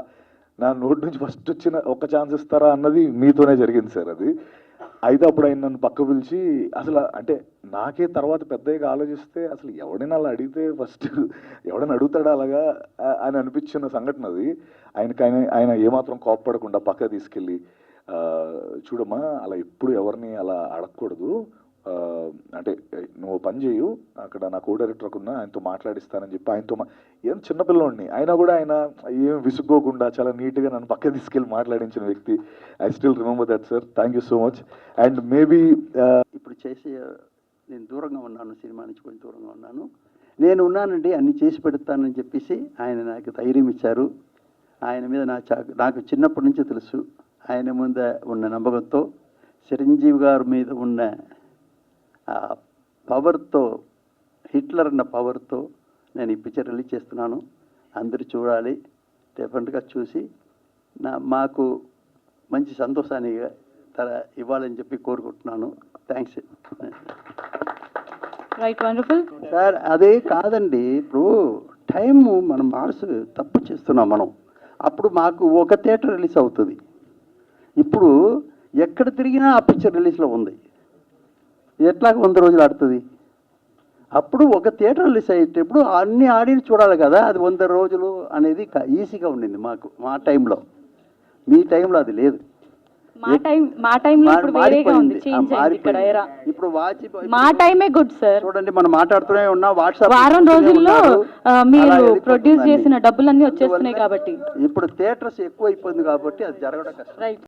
నా నోటి నుంచి ఫస్ట్ వచ్చిన ఒక ఛాన్స్ ఇస్తారా అన్నది మీతోనే జరిగింది సార్. అది అయితే అప్పుడు ఆయన నన్ను పక్క పిలిచి అసలు అంటే నాకే తర్వాత పెద్దగా ఆలోచిస్తే అసలు ఎవడైనా అలా అడిగితే ఫస్ట్ ఎవడైనా అడుగుతాడా అలాగా అని అనిపించిన సంఘటన అది. ఆయన ఏమాత్రం కోప్పడకుండా పక్క తీసుకెళ్ళి చూడమ్మా అలా ఎప్పుడు ఎవరిని అలా అడగకూడదు, అంటే నువ్వు పని చేయు, అక్కడ నా కో డైరెక్టర్ ఉన్నా ఆయనతో మాట్లాడిస్తానని చెప్పి ఆయనతో ఏం చిన్నపిల్లోడిని అయినా కూడా ఆయన ఏం విసుక్కోకుండా చాలా నీట్గా నన్ను పక్క తీసుకెళ్ళి మాట్లాడించిన వ్యక్తి. I still remember that sir. Thank you so much. And maybe ఇప్పుడు చేసే నేను దూరంగా ఉన్నాను, సినిమా నుంచి కొంచెం దూరంగా ఉన్నాను. నేను ఉన్నానండి అన్ని చేసి పెడతానని చెప్పేసి ఆయన నాకు ధైర్యం ఇచ్చారు. ఆయన మీద నాకు చిన్నప్పటి నుంచి తెలుసు. ఆయన ముందు ఉన్న నమ్మకంతో, చిరంజీవి గారి మీద ఉన్న పవర్తో, హిట్లర్ అన్న పవర్తో నేను ఈ పిక్చర్ రిలీజ్ చేస్తున్నాను. అందరూ చూడాలి, డెఫినెట్గా చూసి మాకు మంచి సంతోషాన్ని ఇవ్వాలని చెప్పి కోరుకుంటున్నాను. థ్యాంక్స్. Right, wonderful sir. అదే కాదండి, ఇప్పుడు టైము మనం తప్పు చేస్తున్నాం మనం. అప్పుడు మాకు ఒక థియేటర్ రిలీజ్ అవుతుంది, ఇప్పుడు ఎక్కడ తిరిగినా ఆ పిక్చర్ రిలీజ్లో ఉంది. ఎట్లా 100 రోజులు ఆడుతుంది? అప్పుడు ఒక థియేటర్ రిలీజ్ అయ్యేటప్పుడు అన్ని ఆడియన్స్ చూడాలి కదా, అది 100 రోజులు అనేది ఈజీగా ఉండింది మాకు మా టైంలో. మీ టైంలో అది లేదు. మా టైంలో ఇప్పుడు వేరేగా ఉంది, చేంజ్ అయింది ఇక్కడ ఎరా. ఇప్పుడు మా టైమే గుడ్ సార్. చూడండి, మనం మాట్లాడుతూనే ఉన్నా, వాట్సాప్ వారం రోజుల్లో మీరు ప్రొడ్యూస్ చేసిన డబ్బులన్నీ వచ్చేస్తున్నాయి కాబట్టి. ఇప్పుడు థియేటర్స్ ఎక్కువ అయిపోయింది కాబట్టి అది జరగడం కష్టం. రైట్.